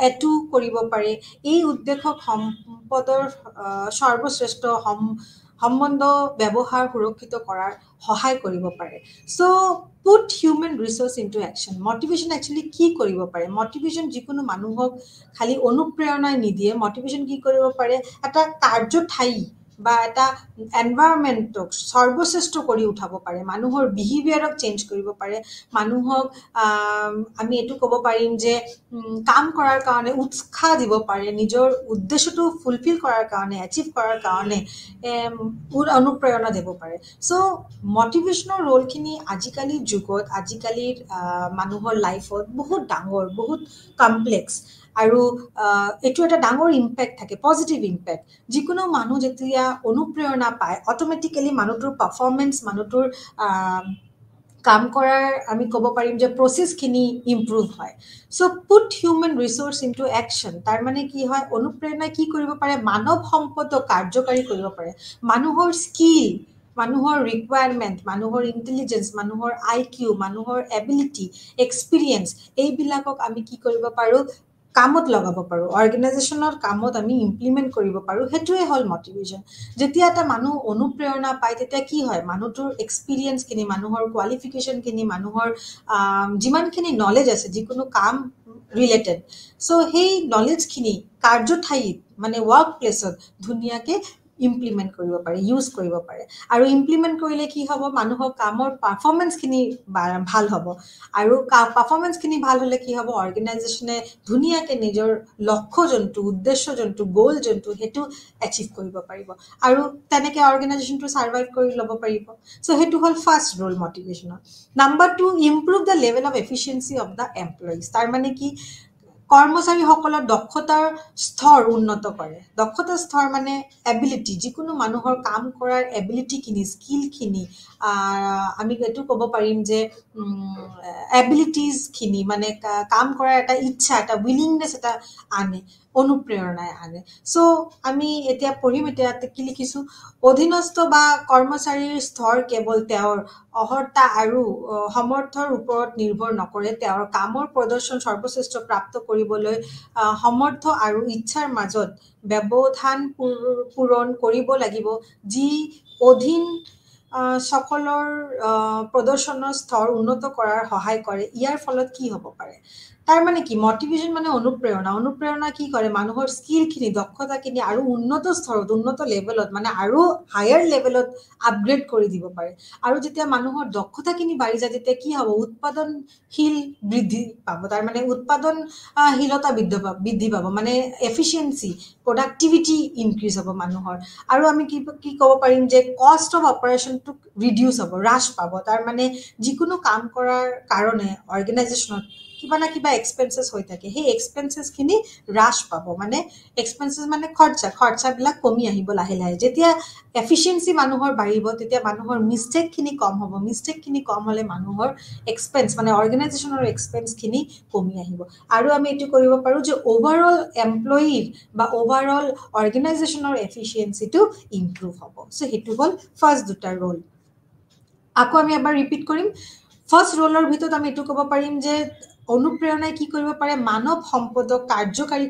এইটো কৰিব পাৰে। এই উদ্দেশ্যক সম্পদৰ সৰ্বশ্ৰেষ্ঠ সম্বন্ধ ব্যৱহাৰ সুৰক্ষিত কৰাৰ সহায় কৰিব পাৰে। So' put human resource into action. Motivation actually কি কৰিব পাৰে? মটিভেশ্যন যিকোনো মানুহক খালি অনুপ্ৰেৰণাই নিদিয়ে। মটিভেশ্যন কি কৰিব পাৰে? এটা কাৰ্যঠায়ী বা এটা এনভাইৰনমেণ্টক সৰ্বশ্ৰেষ্ঠ কৰি উঠাব পাৰে। মানুহৰ বিহেভিয়াৰক চেঞ্জ কৰিব পাৰে। মানুহক আমি এইটো ক'ব পাৰিম যে কাম কৰাৰ কাৰণে উৎসাহ দিব পাৰে। নিজৰ উদ্দেশ্যটো ফুলফিল কৰাৰ কাৰণে, এচিভ কৰাৰ কাৰণে অনুপ্ৰেৰণা দিব পাৰে। চ' মটিভেশ্যনৰ ৰোলখিনি আজিকালিৰ যুগত, আজিকালিৰ মানুহৰ লাইফত বহুত ডাঙৰ, বহুত কমপ্লেক্স। আৰু এইটো এটা ডাঙৰ ইম্পেক্ট থাকে, পজিটিভ ইম্পেক্ট। যিকোনো মানুহ যেতিয়া অনুপ্ৰেৰণা পায়, অট'মেটিকেলি মানুহটোৰ পাৰফৰ্মেঞ্চ, মানুহটোৰ কাম কৰাৰ আমি ক'ব পাৰিম যে প্ৰচেছখিনি ইম্প্ৰুভ হয়। So' put human resource into action. তাৰমানে কি হয়? অনুপ্ৰেৰণাই কি কৰিব পাৰে? মানৱ সম্পদক কাৰ্যকাৰী কৰিব পাৰে। মানুহৰ স্কিল, মানুহৰ ৰিকুৱাৰমেণ্ট, মানুহৰ ইণ্টেলিজেঞ্চ, মানুহৰ IQ, মানুহৰ এবিলিটি, এক্সপিৰিয়েঞ্চ, এইবিলাকক আমি কি কৰিব পাৰোঁ? কামত লগাব পাৰোঁ। অৰ্গেনাইজেশ্যনৰ কামত আমি ইমপ্লিমেণ্ট কৰিব পাৰোঁ। সেইটোৱে হ'ল মটিভেশ্যন। যেতিয়া এটা মানুহ অনুপ্ৰেৰণা পায়, তেতিয়া কি হয়? মানুহটোৰ এক্সপিৰিয়েঞ্চখিনি, মানুহৰ কোৱালিফিকেশ্যনখিনি, মানুহৰ যিমানখিনি নলেজ আছে যিকোনো কাম ৰিলেটেড, চ' সেই নলেজখিনি কাৰ্যঠায়ীত মানে ৱৰ্ক প্লেচত ধুনীয়াকৈ ইমপ্লিমেণ্ট কৰিব পাৰে, ইউজ কৰিব পাৰে। আৰু ইমপ্লিমেণ্ট কৰিলে কি হ'ব? মানুহৰ কামৰ পাৰফৰ্মেঞ্চখিনি ভাল হ'ব। আৰু পাৰফৰ্মেঞ্চখিনি ভাল হ'লে কি হ'ব? অৰ্গেনাইজেশ্যনে ধুনীয়াকৈ নিজৰ লক্ষ্য যোনটো, উদ্দেশ্য যোনটো, গ'ল যোনটো, সেইটো এচিভ কৰিব পাৰিব। আৰু তেনেকৈ অৰ্গেনাইজেশ্যনটো ছাৰ্ভাইভ কৰি ল'ব পাৰিব। চ' সেইটো হ'ল ফাৰ্ষ্ট ৰোল মটিভেশ্যনৰ। Number 2, improve the level of efficiency of the employees. তাৰমানে কি? কৰ্মচাৰীসকলৰ দক্ষতাৰ স্তৰ উন্নত কৰে। দক্ষতাৰ স্তৰ মানে এবিলিটি, যিকোনো মানুহৰ কাম কৰাৰ এবিলিটিখিনি, স্কিলখিনি, আমি এইটো ক'ব পাৰিম যে এবিলিটিজখিনি, মানে কাম কৰাৰ এটা ইচ্ছা, এটা উইলিংনেছ এটা আনে, অনুপ্ৰেৰণাই আনে। চ' আমি এতিয়া পঢ়িম। এতিয়া কি লিখিছোঁ? অধীনস্থ বা কৰ্মচাৰীৰ স্তৰ কেৱল তেওঁৰ অহৰ্তা আৰু সমৰ্থৰ ওপৰত নিৰ্ভৰ নকৰে। তেওঁৰ কামৰ প্ৰদৰ্শন সৰ্বশ্ৰেষ্ঠ প্ৰাপ্ত কৰিবলৈ সমৰ্থ আৰু ইচ্ছাৰ মাজত ব্যৱধান পূৰণ কৰিব লাগিব, যি অধীন সকলৰ প্ৰদৰ্শনৰ স্তৰ উন্নত কৰাৰ সহায় কৰে। ইয়াৰ ফলত কি হ'ব পাৰে? তাৰমানে কি? মটিভেশ্যন মানে অনুপ্ৰেৰণা। অনুপ্ৰেৰণা কি কৰে? মানুহৰ স্কিলখিনি, দক্ষতাখিনি আৰু উন্নত স্তৰত, উন্নত লেভেলত, মানে আৰু হায়াৰ লেভেলত আপগ্ৰেড কৰি দিব পাৰে। আৰু যেতিয়া মানুহৰ দক্ষতাখিনি বাঢ়ি যায়, তেতিয়া কি হ'ব? উৎপাদনশীল বৃদ্ধি পাব। তাৰমানে উৎপাদনশীলতা বৃদ্ধি পাব, মানে এফিচিয়েঞ্চি, প্ৰডাক্টিভিটি ইনক্ৰিজ হ'ব মানুহৰ। আৰু আমি কি ক'ব পাৰিম যে কষ্ট অফ অপাৰেশ্যনটো ৰিডিউচ হ'ব, হ্ৰাস পাব। তাৰমানে যিকোনো কাম কৰাৰ কাৰণে অৰ্গেনাইজেশ্যনত কিবা না কিবা এক্সপেঞ্চেছ হৈ থাকে, সেই এক্সপেঞ্চেছখিনি হ্ৰাস পাব। মানে এক্সপেঞ্চেছ মানে খৰচাবিলাক কমি আহিব লাহে লাহে। যেতিয়া এফিচিয়েঞ্চি মানুহৰ বাঢ়িব, তেতিয়া মানুহৰ মিষ্টেকখিনি কম হ'ব। মিষ্টেকখিনি কম হ'লে মানুহৰ এক্সপেঞ্চ, মানে অৰ্গেনাইজেশ্যনৰ এক্সপেঞ্চখিনি কমি আহিব। আৰু আমি এইটো কৰিব পাৰোঁ যে অভাৰঅল এমপ্লয়িৰ বা অভাৰঅল অৰ্গেনাইজেশ্যনৰ এফিচিয়েঞ্চিটো ইমপ্ৰুভ হ'ব। চ' সেইটো হ'ল ফাৰ্ষ্ট দুটা ৰোল। আকৌ আমি এবাৰ ৰিপিট কৰিম। ফাৰ্ষ্ট ৰোলৰ ভিতৰত আমি এইটো ক'ব পাৰিম যে অনুপ্ৰেৰণাই কি কৰিব পাৰে মানৱ সম্পদক কাৰ্যকাৰী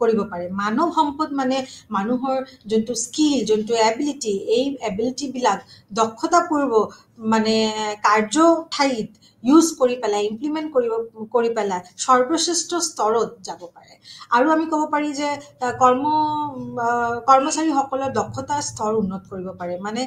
কৰিব পাৰে মানৱ সম্পদ মানে মানুহৰ যোনটো স্কিল যোনটো এবিলিটি এই এবিলিটিবিলাক দক্ষতাপূৰ্ব মানে কাৰ্য ঠাইত ইউজ কৰি পেলাই ইমপ্লিমেণ্ট কৰি পেলাই সৰ্বশ্ৰেষ্ঠ স্তৰত যাব পাৰে আৰু আমি ক'ব পাৰি যে কৰ্মচাৰীসকলৰ দক্ষতাৰ স্তৰ উন্নত কৰিব পাৰে মানে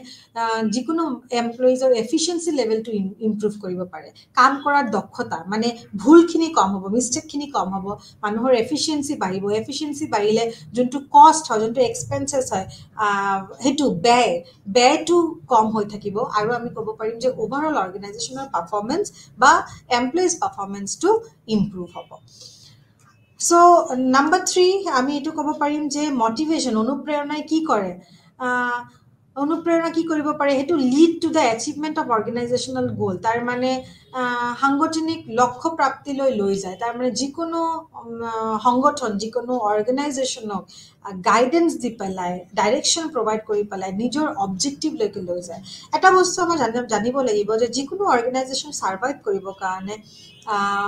যিকোনো এমপ্লয়িজৰ এফিচিয়েঞ্চি লেভেলটো ইমপ্ৰুভ কৰিব পাৰে কাম কৰাৰ দক্ষতা মানে ভুলখিনি কম হ'ব মিষ্টেকখিনি কম হ'ব মানুহৰ এফিচিয়েঞ্চি বাঢ়িব এফিচিয়েঞ্চি বাঢ়িলে যোনটো কষ্ট হয় যোনটো এক্সপেঞ্চেছ হয় সেইটো ব্যয়টো কম হৈ থাকিব আৰু আমি ক'ব পাৰিম যে অভাৰঅল অৰ্গেনাইজেশ্যনৰ পাৰফৰ্মেঞ্চ বা এমপ্লয়িজ পাৰফৰ্মেঞ্চটো ইমপ্ৰুভ হ'ব চ' নাম্বাৰ 3 আমি এইটো ক'ব পাৰিম যে মটিভেশ্যন অনুপ্ৰেৰণাই কি কৰে অনুপ্ৰেৰণা কি কৰিব পাৰে সেইটো lead to the achievement of organisational goal তাৰ মানে সাংগঠনিক লক্ষ্য প্ৰাপ্তিলৈ লৈ যায় তাৰ মানে যিকোনো সংগঠন যিকোনো অৰ্গেনাইজেশ্যনক গাইডেন্স দি পেলাই ডাইৰেকশ্যন প্ৰভাইড কৰি পেলাই নিজৰ অবজেক্টিভলৈকে লৈ যায় এটা বস্তু আমাৰ জানিব লাগিব যে যিকোনো অৰ্গেনাইজেশ্যন ছাৰ্ভাইভ কৰিবৰ কাৰণে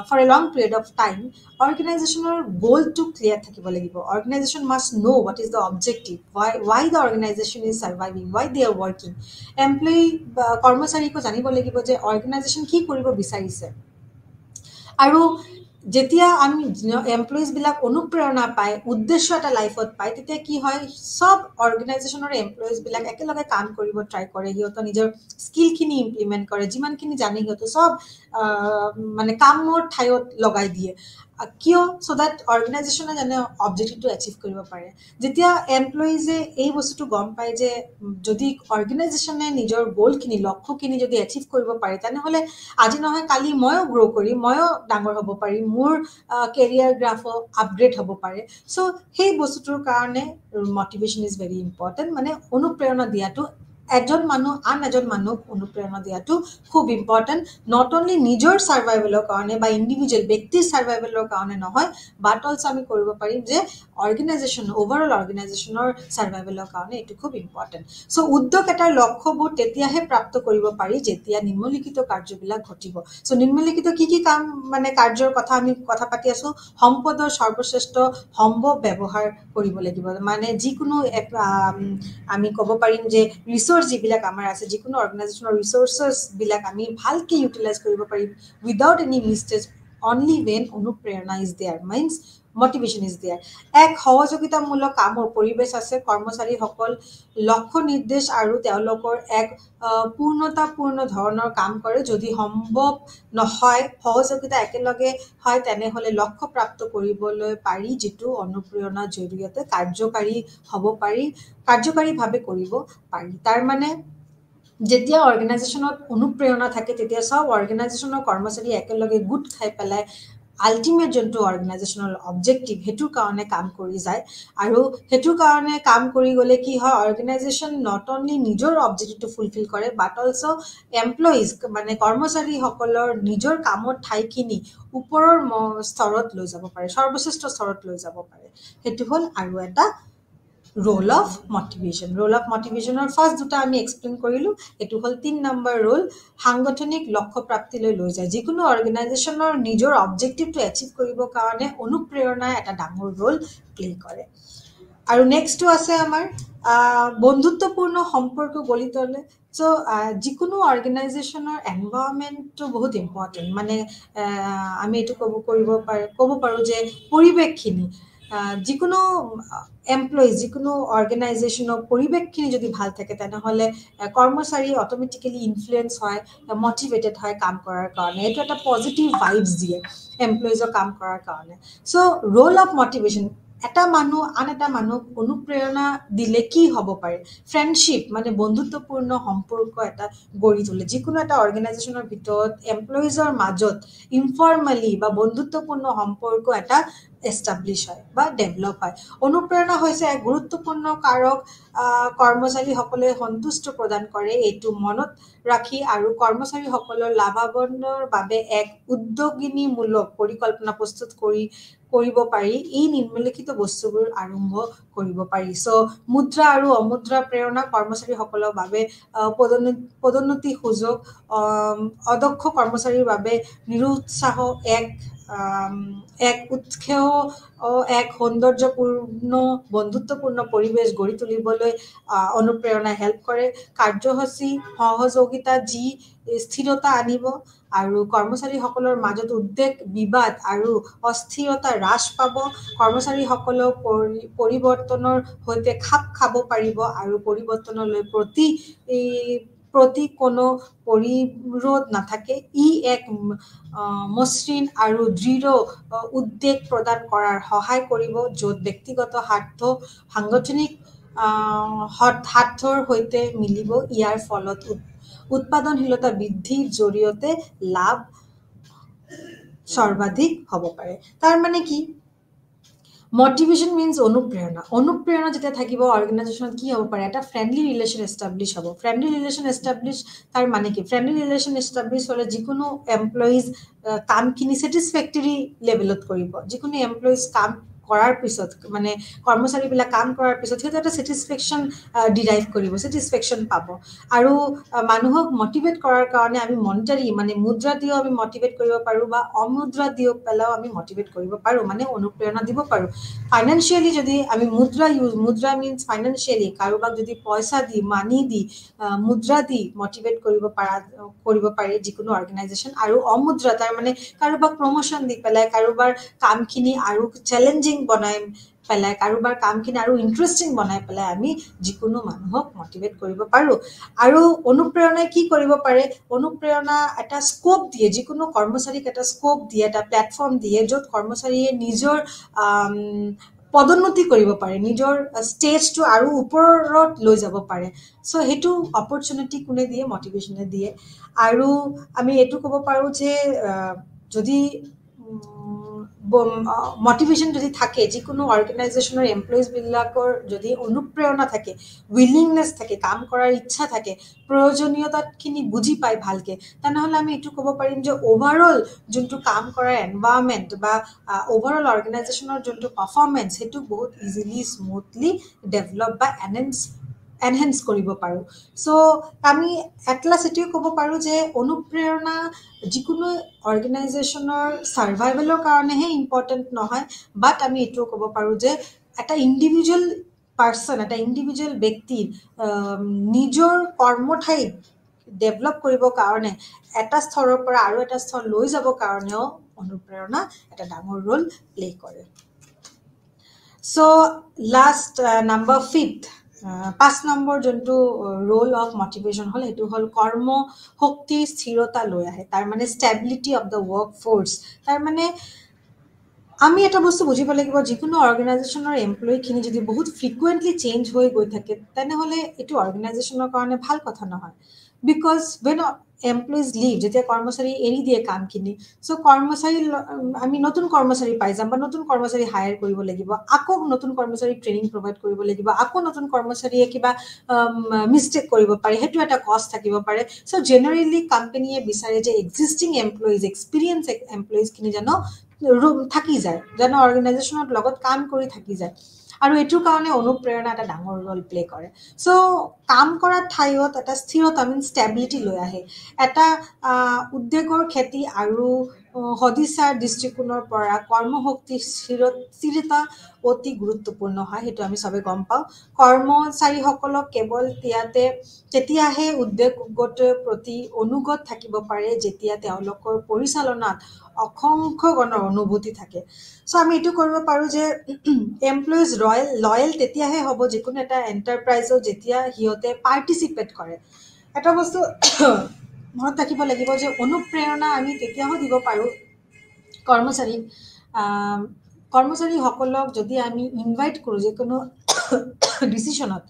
for a long period of time, organizational goal to clear থাকিব লাগিব. Organization must know what is the objective, why the organization is surviving, why they are working. Employee কৰ্মচাৰীকো জানিব লাগিব যে organization কি কৰিব বিচাৰিছে আৰু যেতিয়া আমি এমপ্লয়িজবিলাক অনুপ্ৰেৰণা পায় উদ্দেশ্য এটা লাইফত পায় তেতিয়া কি হয় সব অৰ্গেনাইজেশ্যনৰ এমপ্লয়িজবিলাক একেলগে কাম কৰিব ট্ৰাই কৰে সিহঁতৰ নিজৰ স্কিলখিনি ইমপ্লিমেণ্ট কৰে যিমানখিনি জানে সিহঁতে সব মানে কামৰ ঠাইত লগাই দিয়ে কিয় চ' দেট অৰ্গেনাইজেশ্যনে জানে অবজেক্টিভটো এচিভ কৰিব পাৰে যেতিয়া এমপ্লয়িজে এই বস্তুটো গম পায় যে যদি অৰ্গেনাইজেশ্যনে নিজৰ গ'লখিনি লক্ষ্যখিনি যদি এচিভ কৰিব পাৰে তেনেহ'লে আজি নহয় কালি ময়ো গ্ৰ' কৰিম ময়ো ডাঙৰ হ'ব পাৰিম মোৰ কেৰিয়াৰ গ্ৰাফো আপগ্ৰেড হ'ব পাৰে চ' সেই বস্তুটোৰ কাৰণে মটিভেশ্যন ইজ ভেৰি ইম্পৰ্টেণ্ট মানে অনুপ্ৰেৰণা দিয়াটো এজন মানুহ আন এজন মানুহক অনুপ্ৰেৰণা দিয়াটো খুব ইম্পৰ্টেণ্ট নট অনলি নিজৰ ছাৰ্ভাইভেলৰ কাৰণে বা ইণ্ডিভিজুৱেল ব্যক্তিৰ ছাৰ্ভাইভেলৰ কাৰণে নহয় বাট অলছ আমি কৰিব পাৰিম যে অৰ্গেনাইজেশ্যন অভাৰঅল অৰ্গেনাইজেশ্যনৰ ছাৰ্ভাইভেলৰ কাৰণে এইটো খুব ইম্পৰ্টেণ্ট চ' উদ্যোগ এটাৰ লক্ষ্যবোৰ তেতিয়াহে প্ৰাপ্ত কৰিব পাৰি যেতিয়া নিম্নলিখিত কাৰ্যবিলাক ঘটিব চ' নিম্নলিখিত কি কাম মানে কাৰ্যৰ কথা আমি কথা পাতি আছো সম্পদৰ সৰ্বশ্ৰেষ্ঠ সম্ভৱ ব্যৱহাৰ কৰিব লাগিব মানে যিকোনো আমি ক'ব পাৰিম যে ৰিচোৰ্চ যিবিলাক আমাৰ আছে যিকোনো অৰ্গেনাইজেশ্যনৰ ৰিচোৰ্চেছবিলাক আমি ভালকে ইউটিলাইজ কৰিব পাৰিম without any mistake only when অনুপ্ৰেৰণা is there means motivation is there এক সহযোগিতামূলক কামৰ পৰিবেশ আছে কৰ্মচাৰীসকল লক্ষ্য নিৰ্দেশ আৰু তেওঁলোকৰ এক পূৰ্ণতাপূৰ্ণ ধৰণৰ কাম কৰে যদি সম্ভৱ নহয় সহযোগিতা একেলগে হয় তেনেহ'লে লক্ষ্য প্ৰাপ্ত কৰিবলৈ পাৰি যিটো অনুপ্ৰেৰণাৰ জৰিয়তে কাৰ্যকাৰী হ'ব পাৰি কাৰ্যকাৰীভাৱে কৰিব পাৰি তাৰ মানে যেতিয়া অৰ্গেনাইজেশ্যনত অনুপ্ৰেৰণা থাকে তেতিয়া সব অৰ্গেনাইজেশ্যনৰ কৰ্মচাৰী একেলগে গোট খাই পেলাই আল্টিমেট যোনটো অৰ্গেনাইজেশ্যনেল অবজেক্টিভ সেইটোৰ কাৰণে কাম কৰি যায় আৰু সেইটোৰ কাৰণে কাম কৰি গ'লে কি হয় অৰ্গেনাইজেশ্যন নট অনলি নিজৰ অবজেক্টিভটো ফুলফিল কৰে বাট অলছ' এমপ্লয়িজ মানে কৰ্মচাৰীসকলৰ নিজৰ কামৰ ঠাইখিনি ওপৰৰ স্তৰত লৈ যাব পাৰে সৰ্বশ্ৰেষ্ঠ স্তৰত লৈ যাব পাৰে সেইটো হ'ল আৰু এটা ৰোল অফ মটিভেশ্যনৰ ফাৰ্ষ্ট দুটা আমি এক্সপ্লেইন কৰিলোঁ এইটো হ'ল 3 নম্বৰ ৰোল সাংগঠনিক লক্ষ্য প্ৰাপ্তিলৈ লৈ যায় যিকোনো অৰ্গেনাইজেশ্যনৰ নিজৰ অবজেক্টিভটো এচিভ কৰিবৰ কাৰণে অনুপ্ৰেৰণাই এটা ডাঙৰ ৰোল প্লে কৰে আৰু নেক্সটটো আছে আমাৰ বন্ধুত্বপূৰ্ণ সম্পৰ্ক গঢ়ি তোলে চ' যিকোনো অৰ্গেনাইজেশ্যনৰ এনভাইৰনমেণ্টটো বহুত ইম্পৰ্টেণ্ট মানে আমি এইটো ক'ব পাৰোঁ যে পৰিৱেশখিনি যিকোনো এমপ্লয়িজ যিকোনো অৰ্গেনাইজেশ্যনৰ পৰিৱেশখিনি যদি ভাল থাকে তেনেহ'লে কৰ্মচাৰী অট'মেটিকেলি ইনফ্লুৱেঞ্চ হয় মটিভেটেড হয় কাম কৰাৰ কাৰণে এইটো এটা পজিটিভ ভাইবছ দিয়ে এমপ্লয়িজক কাম কৰাৰ কাৰণে চ' ৰোল অফ মটিভেশ্যন এটা মানুহ আন এটা মানুহক অনুপ্ৰেৰণা দিলে কি হ'ব পাৰে ফ্ৰেণ্ডশ্বিপ মানে বন্ধুত্বপূৰ্ণ সম্পৰ্ক এটা গঢ়ি তোলে যিকোনো এটা অৰ্গেনাইজেশ্যনৰ ভিতৰত এমপ্লয়িজৰ মাজত ইনফৰ্মেলি বা বন্ধুত্বপূৰ্ণ সম্পৰ্ক এটা এষ্টাব্লিছ হয় বা ডেভেলপ হয় অনুপ্ৰেৰণা হৈছে এক গুৰুত্বপূৰ্ণ কাৰক কৰ্মচাৰীসকলে সন্তুষ্ট প্ৰদান কৰে এইটো মনত ৰাখি আৰু কৰ্মচাৰীসকলৰ লাভাৱানৰ বাবে এক উদ্যোগিনীমূলক পৰিকল্পনা প্ৰস্তুত কৰিব পাৰি এই নিম্নলিখিত বস্তুবোৰ আৰম্ভ কৰিব পাৰি সো মুদ্ৰা আৰু অমুদ্ৰা প্ৰেৰণা কৰ্মচাৰীসকলৰ বাবে পদোন্নতি সুযোগ অদক্ষ কৰ্মচাৰীৰ বাবে নিৰুৎসাহ এক উৎসাহ এক সৌন্দৰ্যপূৰ্ণ বন্ধুত্বপূৰ্ণ পৰিৱেশ গঢ়ি তুলিবলৈ অনুপ্ৰেৰণা হেল্প কৰে কাৰ্যসূচী সহযোগিতা যি স্থিৰতা আনিব আৰু কৰ্মচাৰীসকলৰ মাজত উদ্বেগ বিবাদ আৰু অস্থিৰতা হ্ৰাস পাব কৰ্মচাৰীসকলক পৰিৱৰ্তনৰ সৈতে খাপ খাব পাৰিব আৰু পৰিৱৰ্তনলৈ প্ৰতি কোনো পৰিৰোধ নাথাকে ই এক মসৃণ আৰু দৃঢ় উদ্বেগ প্ৰদান কৰাৰ সহায় কৰিব য'ত ব্যক্তিগত স্বাৰ্থ সাংগঠনিক স্বাৰ্থৰ সৈতে মিলিব ইয়াৰ ফলত উৎপাদনশীলতা বৃদ্ধিৰ জৰিয়তে লাভ সৰ্বাধিক হ'ব পাৰে তাৰ মানে কি motivation means অনুপ্ৰেৰণা যেতিয়া থাকিব অৰ্গেনাইজেশ্যনত কি হ'ব পাৰে এটা ফ্ৰেণ্ডলি ৰিলেশ্যন এষ্টাব্লিছ হ'ব ফ্ৰেণ্ডলি ৰিলেশ্যন এষ্টাব্লিছ তাৰ মানে কি ফ্ৰেণ্ডলি ৰিলেশ্যন এষ্টাব্লিছ হ'লে যিকোনো এমপ্লয়িজ কামখিনি ছেটিছফেক্টৰী লেভেলত কৰিব যিকোনো এমপ্লয়িজ কাম কৰাৰ পিছত মানে কৰ্মচাৰীবিলাক কাম কৰাৰ পিছত সিহঁতে এটা ছেটিছফেকশ্যন ডিৰাইভ কৰিব ছেটিছফেকশ্যন পাব আৰু মানুহক মটিভেট কৰাৰ কাৰণে আমি মনিটাৰী মানে মুদ্ৰা দিও আমি মটিভেট কৰিব পাৰোঁ বা অমুদ্ৰা দিও পেলাও আমি মটিভেট কৰিব পাৰোঁ মানে অনুপ্ৰেৰণা দিব পাৰোঁ ফাইনেন্সিয়েলি যদি আমি মুদ্ৰা মিনছ ফাইনেন্সিয়েলি কাৰোবাক যদি পইচা দি মানি দি মুদ্ৰা দি মটিভেট কৰিব পাৰি যিকোনো অৰ্গেনাইজেশ্যন আৰু অমুদ্ৰা তাৰ মানে কাৰোবাক প্ৰমোশ্যন দি পেলাই কাৰোবাৰ কামখিনি আৰু চেলেঞ্জিং বনাই পেলাই কাৰোবাৰ কামখিনি আৰু ইণ্টাৰেষ্টিং বনাই পেলাই আমি যিকোনো মানুহক মটিভেট কৰিব পাৰোঁ আৰু অনুপ্ৰেৰণাই কি কৰিব পাৰে অনুপ্ৰেৰণা এটা স্কোপ দিয়ে যিকোনো কৰ্মচাৰীক এটা স্কোপ দিয়ে এটা প্লেটফৰ্ম দিয়ে য'ত কৰ্মচাৰীয়ে নিজৰ পদোন্নতি কৰিব পাৰে নিজৰ ষ্টেজটো আৰু ওপৰত লৈ যাব পাৰে চ' সেইটো অপৰচুনিটি কোনে দিয়ে মটিভেশ্যনে দিয়ে আৰু আমি এইটো ক'ব পাৰোঁ যে যদি মটিভেশ্যন যদি থাকে যিকোনো অৰ্গেনাইজেশ্যনৰ এমপ্লয়িজবিলাকৰ যদি অনুপ্ৰেৰণা থাকে উইলিংনেছ থাকে কাম কৰাৰ ইচ্ছা থাকে প্ৰয়োজনীয়তাখিনি বুজি পায় ভালকে তেনেহ'লে আমি এইটো ক'ব পাৰিম যে অভাৰঅল যোনটো কাম কৰাৰ এনভাইৰনমেণ্ট বা অভাৰঅল অৰ্গেনাইজেশ্যনৰ যোনটো পাৰফৰ্মেঞ্চ সেইটো বহুত ইজিলি স্মুথলি ডেভেলপ বা এনহেন্স কৰিব পাৰোঁ চ' আমি এটলাষ্ট এইটোৱে ক'ব পাৰোঁ যে অনুপ্ৰেৰণা যিকোনো অৰ্গেনাইজেশ্যনৰ ছাৰ্ভাইভেলৰ কাৰণেহে ইম্পৰ্টেণ্ট নহয় বাট আমি এইটোও ক'ব পাৰোঁ যে এটা ইণ্ডিভিজুৱেল পাৰ্চন এটা ইণ্ডিভিজুৱেল ব্যক্তিৰ নিজৰ কৰ্মঠাইত ডেভেলপ কৰিবৰ কাৰণে এটা স্তৰৰ পৰা আৰু এটা স্তৰ লৈ যাবৰ কাৰণেও অনুপ্ৰেৰণা এটা ডাঙৰ ৰোল প্লে কৰে চ' লাষ্ট নাম্বাৰ 5 নম্বৰ যোনটো ৰোল অফ মটিভেশ্যন হ'ল সেইটো হ'ল কৰ্ম শক্তিৰ স্থিৰতা লৈ আহে তাৰ মানে stability of the work force তাৰ মানে আমি এটা বস্তু বুজিব লাগিব যিকোনো অৰ্গেনাইজেশ্যনৰ এমপ্লয়িখিনি যদি বহুত ফ্ৰিকুৱেণ্টলি চেঞ্জ হৈ গৈ থাকে তেনেহ'লে এইটো অৰ্গেনাইজেশ্যনৰ কাৰণে ভাল কথা নহয় বিকজ ৱেন এমপ্লয়িজ লিভ যেতিয়া কৰ্মচাৰী এৰি দিয়ে কামখিনি চ' আমি নতুন কৰ্মচাৰী পাই যাম বা নতুন কৰ্মচাৰী হায়াৰ কৰিব লাগিব আকৌ নতুন কৰ্মচাৰীক ট্ৰেইনিং প্ৰভাইড কৰিব লাগিব আকৌ নতুন কৰ্মচাৰীয়ে কিবা মিষ্টেক কৰিব পাৰে সেইটো এটা কষ্ট থাকিব পাৰে চ' জেনেৰেলি কোম্পানীয়ে বিচাৰে যে এক্সিষ্টিং এমপ্লয়িজ এক্সপিৰিয়েঞ্চ এমপ্লয়িজখিনি জানো থাকি যায় যেন অৰ্গেনাইজেশ্যনৰ লগত কাম কৰি থাকি যায় আৰু এইটোৰ কাৰণে অনুপ্ৰেৰণা এটা ডাঙৰ ৰোল প্লে কৰে চ' কাম কৰা ঠাইত এটা স্থিৰতা ষ্টেবিলিটি লৈ আহে এটা উদ্যোগৰ খেতি আৰু সদিচ্ছাৰ দৃষ্টিকোণৰ পৰা কৰ্মশক্তিৰ স্থিৰতা অতি গুৰুত্বপূৰ্ণ হয় সেইটো আমি চবে গম পাওঁ কৰ্মচাৰীসকলক কেৱল তেতিয়াহে উদ্যোগটোৰ প্ৰতি অনুগত থাকিব পাৰে যেতিয়া তেওঁলোকৰ পৰিচালনাত অসংখ্য গণৰ অনুভূতি থাকে চ' আমি এইটো কৰিব পাৰোঁ যে এমপ্লয়িজ লয়েল তেতিয়াহে হ'ব যিকোনো এটা এণ্টাৰপ্ৰাইজত যেতিয়া সিহঁতে পাৰ্টিচিপেট কৰে এটা বস্তু মনত ৰাখিব লাগিব যে অনুপ্ৰেৰণা আমি তেতিয়াও দিব পাৰোঁ কৰ্মচাৰীসকলক যদি আমি ইনভাইট কৰোঁ যিকোনো ডিচিশ্যনত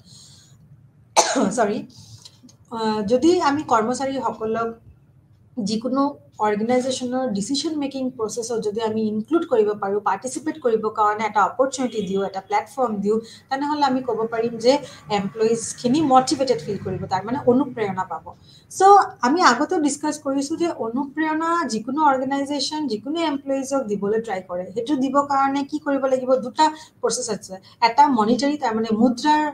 যদি আমি কৰ্মচাৰীসকলক যিকোনো অৰ্গেনাইজেশ্যনৰ ডিচিশ্যন মেকিং প্ৰচেছত যদি আমি ইনক্লুড কৰিব পাৰোঁ, পাৰ্টিচিপেট কৰিবৰ কাৰণে এটা অপৰচুনিটি দিওঁ, এটা প্লেটফৰ্ম দিওঁ, তেনেহ'লে আমি ক'ব পাৰিম যে এমপ্লয়িজখিনি মটিভেটেড ফিল কৰিব, তাৰ মানে অনুপ্ৰেৰণা পাব। চ' আমি আগতেও ডিছকাছ কৰিছোঁ যে অনুপ্ৰেৰণা যিকোনো অৰ্গেনাইজেশ্যন, যিকোনো এমপ্লয়িজক দিবলৈ ট্ৰাই কৰে। সেইটো দিবৰ কাৰণে কি কৰিব লাগিব? দুটা প্ৰচেছ আছে। এটা মনিটাৰী, তাৰমানে মুদ্ৰাৰ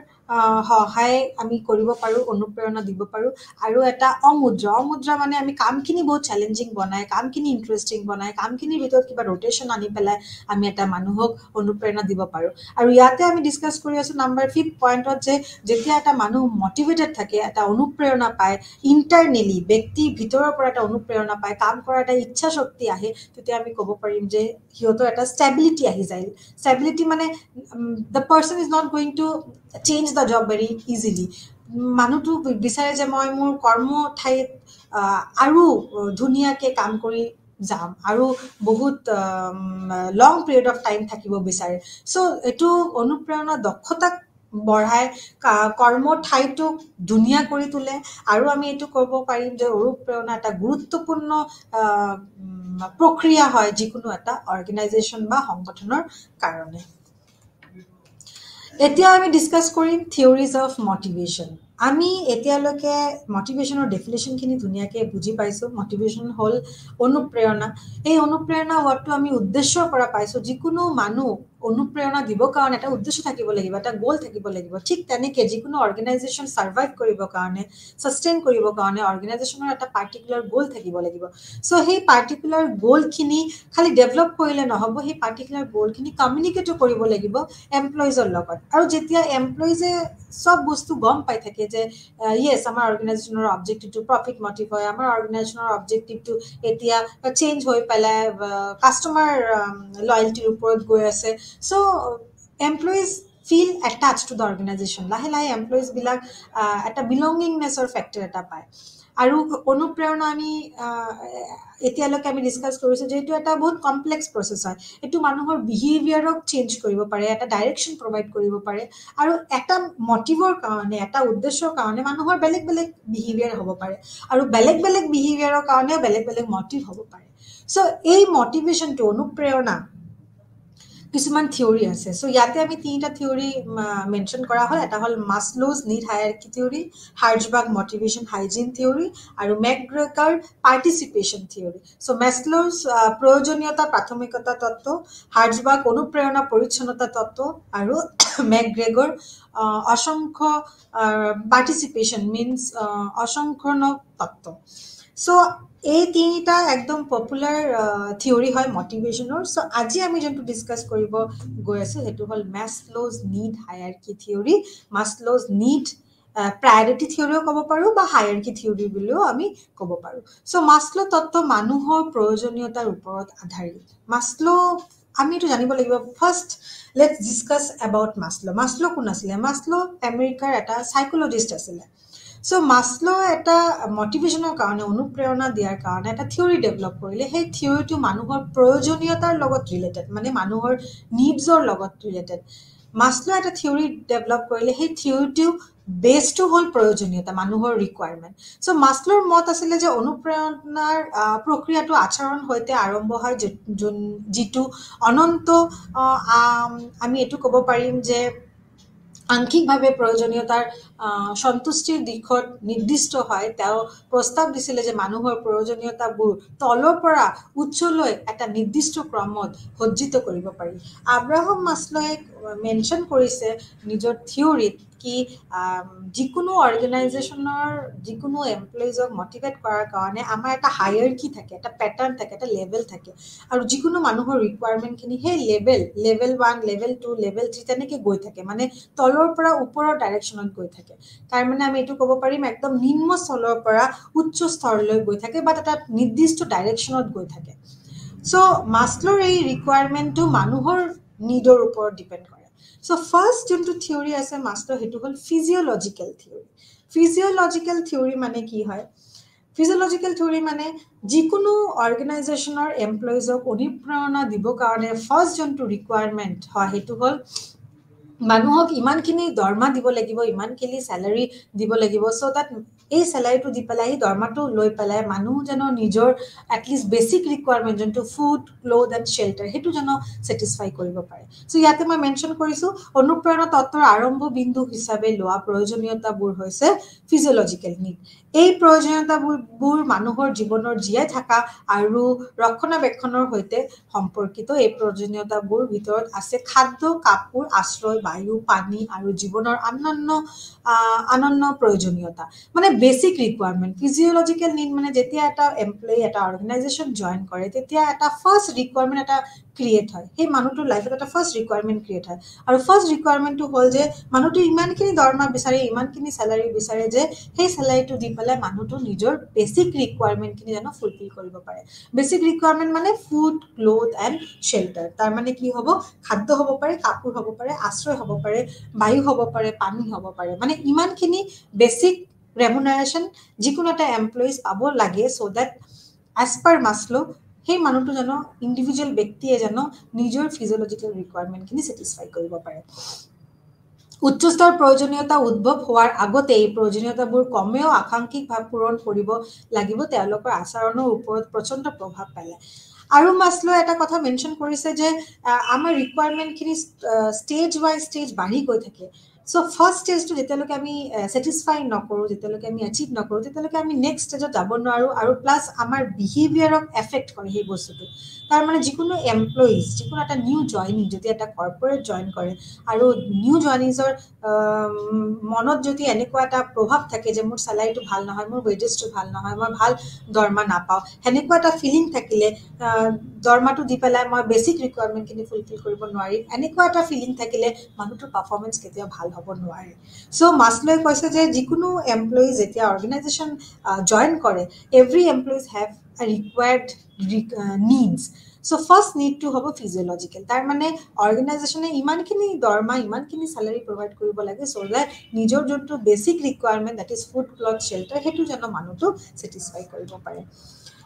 সহায় আমি কৰিব পাৰোঁ, অনুপ্ৰেৰণা দিব পাৰোঁ, আৰু এটা অমুদ্ৰা মানে আমি কামখিনি বহুত চেলেঞ্জিং বনাই, কামখিনি ইণ্টাৰেষ্টিং বনাই, কামখিনিৰ ভিতৰত কিবা ৰোটেশ্যন আনি পেলাই আমি এটা মানুহক অনুপ্ৰেৰণা দিব পাৰোঁ। আৰু ইয়াতে আমি ডিছকাছ কৰি আছোঁ নাম্বাৰ 5 পইণ্টত যে যেতিয়া এটা মানুহ মটিভেটেড থাকে, এটা অনুপ্ৰেৰণা পায়, ইণ্টাৰনেলি ব্যক্তিৰ ভিতৰৰ পৰা এটা অনুপ্ৰেৰণা পায়, কাম কৰাৰ এটা ইচ্ছা শক্তি আহে, তেতিয়া আমি ক'ব পাৰিম যে সিহঁতৰ এটা ষ্টেবিলিটি আহি যায়। ষ্টেবিলিটি মানে the person is not going to change the job very easily. মানুহটো বিচাৰে যে মই মোৰ কৰ্ম ঠাইত আৰু ধুনীয়াকৈ কাম কৰি যাম, আৰু বহুত লং পিৰিয়ড অফ টাইম থাকিব বিচাৰে। চ' এইটো অনুপ্ৰেৰণা দক্ষতাক বঢ়াই, কৰ্ম ঠাইটোক ধুনীয়া কৰি তোলে, আৰু আমি এইটো ক'ব পাৰিম যে অনুপ্ৰেৰণা এটা গুৰুত্বপূৰ্ণ প্ৰক্ৰিয়া হয় যিকোনো এটা অৰ্গেনাইজেশ্যন বা সংগঠনৰ কাৰণে। এতিয়া আমি ডিছকাছ কৰিম থিয়ৰিজ অফ মটিভেশ্যন। আমি এতিয়ালৈকে মটিভেশ্যনৰ ডেফিনেশ্যনখিনি ধুনীয়াকৈ বুজি পাইছোঁ। মটিভেশ্যন হ'ল অনুপ্ৰেৰণা। এই অনুপ্ৰেৰণা ৱৰ্ডটো আমি উদ্দেশ্যৰ পৰা পাইছোঁ। যিকোনো মানুহ অনুপ্ৰেৰণা দিবৰ কাৰণে এটা উদ্দেশ্য থাকিব লাগিব, এটা গ'ল থাকিব লাগিব। ঠিক তেনেকৈ যিকোনো অৰ্গেনাইজেশ্যন ছাৰ্ভাইভ কৰিবৰ কাৰণে, ছাষ্টেইন কৰিবৰ কাৰণে অৰ্গেনাইজেশ্যনৰ এটা পাৰ্টিকুলাৰ গ'ল থাকিব লাগিব। চ' সেই পাৰ্টিকুলাৰ গ'লখিনি খালি ডেভেলপ কৰিলে নহ'ব, সেই পাৰ্টিকুলাৰ গ'লখিনি কমিউনিকেটো কৰিব লাগিব এমপ্লয়িজৰ লগত। আৰু যেতিয়া এমপ্লয়িজে চব বস্তু গম পাই থাকে যে য়েছ, আমাৰ অৰ্গেনাইজেশ্যনৰ অবজেক্টিভটো প্ৰফিট মটিভ হয়, আমাৰ অৰ্গেনাইজেশ্যনৰ অবজেক্টিভটো এতিয়া চেঞ্জ হৈ পেলাই কাষ্টমাৰ লয়েলটিৰ ওপৰত গৈ আছে। So' employees feel attach to the organisation. লাহে লাহে এমপ্লয়িজবিলাক এটা বিলংগিংনেছৰ ফেক্টৰ এটা পায়। আৰু অনুপ্ৰেৰণা আমি এতিয়ালৈকে আমি ডিছকাছ কৰিছোঁ যে এইটো এটা বহুত কমপ্লেক্স প্ৰচেছ হয়। এইটো মানুহৰ বিহেভিয়াৰক চেঞ্জ কৰিব পাৰে, এটা ডাইৰেকশ্যন প্ৰভাইড কৰিব পাৰে, আৰু এটা মটিভৰ কাৰণে, এটা উদ্দেশ্যৰ কাৰণে মানুহৰ বেলেগ বেলেগ বিহেভিয়াৰ হ'ব পাৰে, আৰু বেলেগ বেলেগ বিহেভিয়াৰৰ কাৰণেও বেলেগ বেলেগ মটিভ হ'ব পাৰে। চ' এই মটিভেশ্যনটো, অনুপ্ৰেৰণা, কিছুমান থিয়ৰি আছে। চ' ইয়াতে আমি 3টা থিয়ৰি মেনশ্যন কৰা হ'ল। এটা হ'ল Maslow's need hierarchy theory, Herzberg motivation hygiene theory, আৰু মেকগ্ৰেগাৰ পাৰ্টিচিপেশ্যন থিয়ৰি। চ' মাছলোজ প্ৰয়োজনীয়তা প্ৰাথমিকতা তত্ত্ব, হাৰ্জবাৰ্গ অনুপ্ৰেৰণা পৰিচ্ছন্নতা তত্ত্ব, আৰু মেকগ্ৰেগৰ অসংখ্য পাৰ্টিচিপেশ্যন মিনছ অসংখ্যন তত্ত্ব। চ' এই 3টা একদম পপুলাৰ থিয়ৰি হয় মটিভেশ্যনৰ। চ' আজি আমি যোনটো ডিছকাছ কৰিব গৈ আছোঁ সেইটো হ'ল Maslow's need hierarchy theory, মাছলোজ need priority থিয়ৰিও ক'ব পাৰোঁ, বা হায়াৰাৰ্কি থিয়ৰি বুলিও আমি ক'ব পাৰোঁ। চ' মাছলো তত্ত্ব মানুহৰ প্ৰয়োজনীয়তাৰ ওপৰত আধাৰিত। মাছলো আমি এইটো জানিব লাগিব। First let's discuss about Maslow. Maslow কোন আছিলে? মাছলো আমেৰিকাৰ এটা চাইক'লজিষ্ট আছিলে। চ' মাছলো এটা মটিভেশ্যনৰ কাৰণে, অনুপ্ৰেৰণা দিয়াৰ কাৰণে এটা থিয়ৰি ডেভেলপ কৰিলে। সেই থিয়ৰিটো মানুহৰ প্ৰয়োজনীয়তাৰ লগত ৰিলেটেড, মানে মানুহৰ নিডছৰ লগত ৰিলেটেড। মাছলো এটা থিয়ৰি ডেভেলপ কৰিলে, সেই থিয়ৰিটো বেছটো হ'ল প্ৰয়োজনীয়তা, মানুহৰ ৰিকুৱাৰমেণ্ট। চ' মাছলোৰ মত আছিলে যে অনুপ্ৰেৰণাৰ প্ৰক্ৰিয়াটো আচৰণ সৈতে আৰম্ভ হয়, যিটো অনন্ত, আমি এইটো ক'ব পাৰিম যে আংশিকভাৱে প্ৰয়োজনীয়তাৰ সন্তুষ্টিৰ দিশত নিৰ্দিষ্ট হয়। তেওঁ প্ৰস্তাৱ দিছিলে যে মানুহৰ প্ৰয়োজনীয়তাবোৰ তলৰ পৰা উচ্চলৈ এটা নিৰ্দিষ্ট ক্ৰমত সজ্জিত কৰিব পাৰি। আব্ৰাহাম মাছলোৱে মেনশ্যন কৰিছে নিজৰ থিয়ৰিত কি যিকোনো অৰ্গেনাইজেশ্যনৰ যিকোনো এমপ্লয়িজক মটিভেট কৰাৰ কাৰণে আমাৰ এটা হায়াৰাৰ্কি থাকে, এটা পেটাৰ্ণ থাকে, এটা লেভেল থাকে, আৰু যিকোনো মানুহৰ ৰিকুৱাৰমেণ্টখিনি সেই লেভেল 1, লেভেল 2, লেভেল 3 তেনেকৈ গৈ থাকে, মানে তলৰ পৰা ওপৰৰ ডাইৰেকশ্যনত গৈ থাকে। তাৰমানে আমি এইটো ক'ব পাৰিম একদম নিম্ন স্থলৰ পৰা উচ্চ স্তৰলৈ গৈ থাকে, বা এটা নিৰ্দিষ্ট ডাইৰেকশ্যনত গৈ থাকে। চ' মাছলোৰ এই ৰিকুৱাৰমেণ্টটো মানুহৰ নিডৰ ওপৰত ডিপেণ্ড কৰে। চ' ফাৰ্ষ্ট যোনটো থিয়ৰি আছে মাছলোৰ, সেইটো হ'ল ফিজিঅ'লজিকেল থিয়ৰি। ফিজিঅ'লজিকেল থিয়ৰি মানে কি হয়? ফিজিঅ'লজিকেল থিয়ৰি মানে যিকোনো অৰ্গেনাইজেশ্যনৰ এমপ্লয়িজক অনুপ্ৰেৰণা দিবৰ কাৰণে ফাৰ্ষ্ট যোনটো ৰিকুৱাৰমেণ্ট হয় সেইটো হ'ল মানুহক ইমানখিনি দৰমহা দিব লাগিব, ইমানখিনি চেলাৰী দিব লাগিব, চ' দেট এই চেলাৰীটো দি পেলাই এই দৰমহাটো লৈ পেলাই মানুহ যেন নিজৰ এটলিষ্ট বেচিক ৰিকুৱাৰমেণ্ট যোনটো ফুড ক্লথ এণ্ড শ্বেল্টাৰ সেইটো যেন ছেটিছফাই কৰিব পাৰে। চ' ইয়াতে মই মেনশ্যন কৰিছোঁ অনুপ্ৰেৰণা তত্ত্বৰ আৰম্ভ বিন্দু হিচাপে লোৱা প্ৰয়োজনীয়তাবোৰ হৈছে ফিজিঅলজিকেল নিড। এই প্ৰয়োজনীয়তাবোৰ মানুহৰ জীৱনৰ জীয়াই থকা আৰু ৰক্ষণাবেক্ষণৰ সৈতে সম্পৰ্কিত। এই প্ৰয়োজনীয়তাবোৰ ভিতৰত আছে খাদ্য, কাপোৰ, আশ্ৰয়, বায়ু, পানী আৰু জীৱনৰ অন্যান্য প্ৰয়োজনীয়তা, মানে বেচিক ৰিকুৱাৰমেণ্ট। ফিজিঅলজিকেল নিড মানে যেতিয়া এটা এমপ্লয়ী এটা অৰ্গেনাইজেশ্যন জইন কৰে তেতিয়া এটা ফাৰ্ষ্ট ৰিকুৱাৰমেণ্ট এটা ক্ৰিয়েট হয়, সেই মানুহটোৰ লাইফত এটা ফাৰ্ষ্ট ৰিকুৱাৰমেণ্ট ক্ৰিয়েট হয়, আৰু ফাৰ্ষ্ট ৰিকুৱাৰমেণ্টটো হ'ল যে মানুহটো ইমানখিনি দৰমহা বিচাৰে, ইমানখিনি চেলাৰী বিচাৰে যে সেই চেলাৰীটো দি পেলাই মানুহটো নিজৰ বেচিক ৰিকুৱাৰমেণ্টখিনি যেন ফুলফিল কৰিব পাৰে। বেচিক ৰিকুৱাৰমেণ্ট মানে ফুড, ক্লথ এণ্ড শ্বেল্টাৰ। তাৰমানে কি হ'ব, খাদ্য হ'ব পাৰে, কাপোৰ হ'ব পাৰে, আশ্ৰয় হ'ব পাৰে, বায়ু হ'ব পাৰে, পানী হ'ব পাৰে, মানে ইমানখিনি বেচিক ৰেমুনাৰেশ্যন যিকোনো এটা এমপ্লয়িজ পাব লাগে, চ' দেট এজ পাৰ মাছলো সেই মানুহটো যেন ইণ্ডিভিজুৱেল ব্যক্তিয়ে যেন নিজৰ ফিজিঅলজিকেল ৰিকুৱাৰমেণ্টখিনি ছেটিছফাই কৰিব পাৰে। উচ্চস্তৰ প্ৰয়োজনীয়তা উদ্ভৱ হোৱাৰ আগতে এই প্ৰয়োজনীয়তাবোৰ কমেও আকাংক্ষিকভাৱে পূৰণ কৰিব লাগিব, তেওঁলোকৰ আচৰণৰ ওপৰত প্ৰচণ্ড প্ৰভাৱ পেলায়। আৰু মাছলোৱে এটা কথা মেনশ্যন কৰিছে যে আমাৰ ৰিকুৱাৰমেণ্টখিনি ষ্টেজ বাই ষ্টেজ বাঢ়ি গৈ থাকে। চ' ফাৰ্ষ্ট ষ্টেজটো যেতিয়ালৈকে আমি ছেটিছফাই নকৰোঁ, যেতিয়ালৈকে আমি এচিভ নকৰোঁ, তেতিয়ালৈকে আমি নেক্সট ষ্টেজত যাব নোৱাৰোঁ, আৰু প্লাছ আমাৰ বিহেভিয়াৰক এফেক্ট কৰে সেই বস্তুটো। তাৰমানে যিকোনো এমপ্লয়িজ, যিকোনো এটা নিউ জইনিং যদি এটা কৰ্পৰেট জইন কৰে আৰু নিউ জইনিজৰ মনত যদি এনেকুৱা এটা প্ৰভাৱ থাকে যে মোৰ চেলাৰীটো ভাল নহয়, মোৰ ৱেজেছটো ভাল নহয়, মই ভাল দৰমহা নাপাওঁ, সেনেকুৱা এটা ফিলিং থাকিলে, দৰমহাটো দি পেলাই মই বেচিক ৰিকুৱাৰমেণ্টখিনি ফুলফিল কৰিব নোৱাৰিম, এনেকুৱা এটা ফিলিং থাকিলে মানুহটোৰ পাৰফৰ্মেঞ্চ কেতিয়াও ভাল হ'ব নোৱাৰে। চ' মাছলোৱে কৈছে যে যিকোনো এমপ্লয়ী যেতিয়া অৰ্গেনাইজেশ্যন জইন কৰে, every employees have a required needs. So' first নিডটো হ'ব ফিজিঅলজিকেল। তাৰমানে অৰ্গেনাইজেশ্যনে ইমানখিনি দৰমহা, ইমানখিনি চেলাৰী প্ৰভাইড কৰিব লাগে, চ' দেট নিজৰ যোনটো basic requirement, that is food, cloth, shelter, সেইটো যেন মানুহটো ছেটিছফাই কৰিব পাৰে।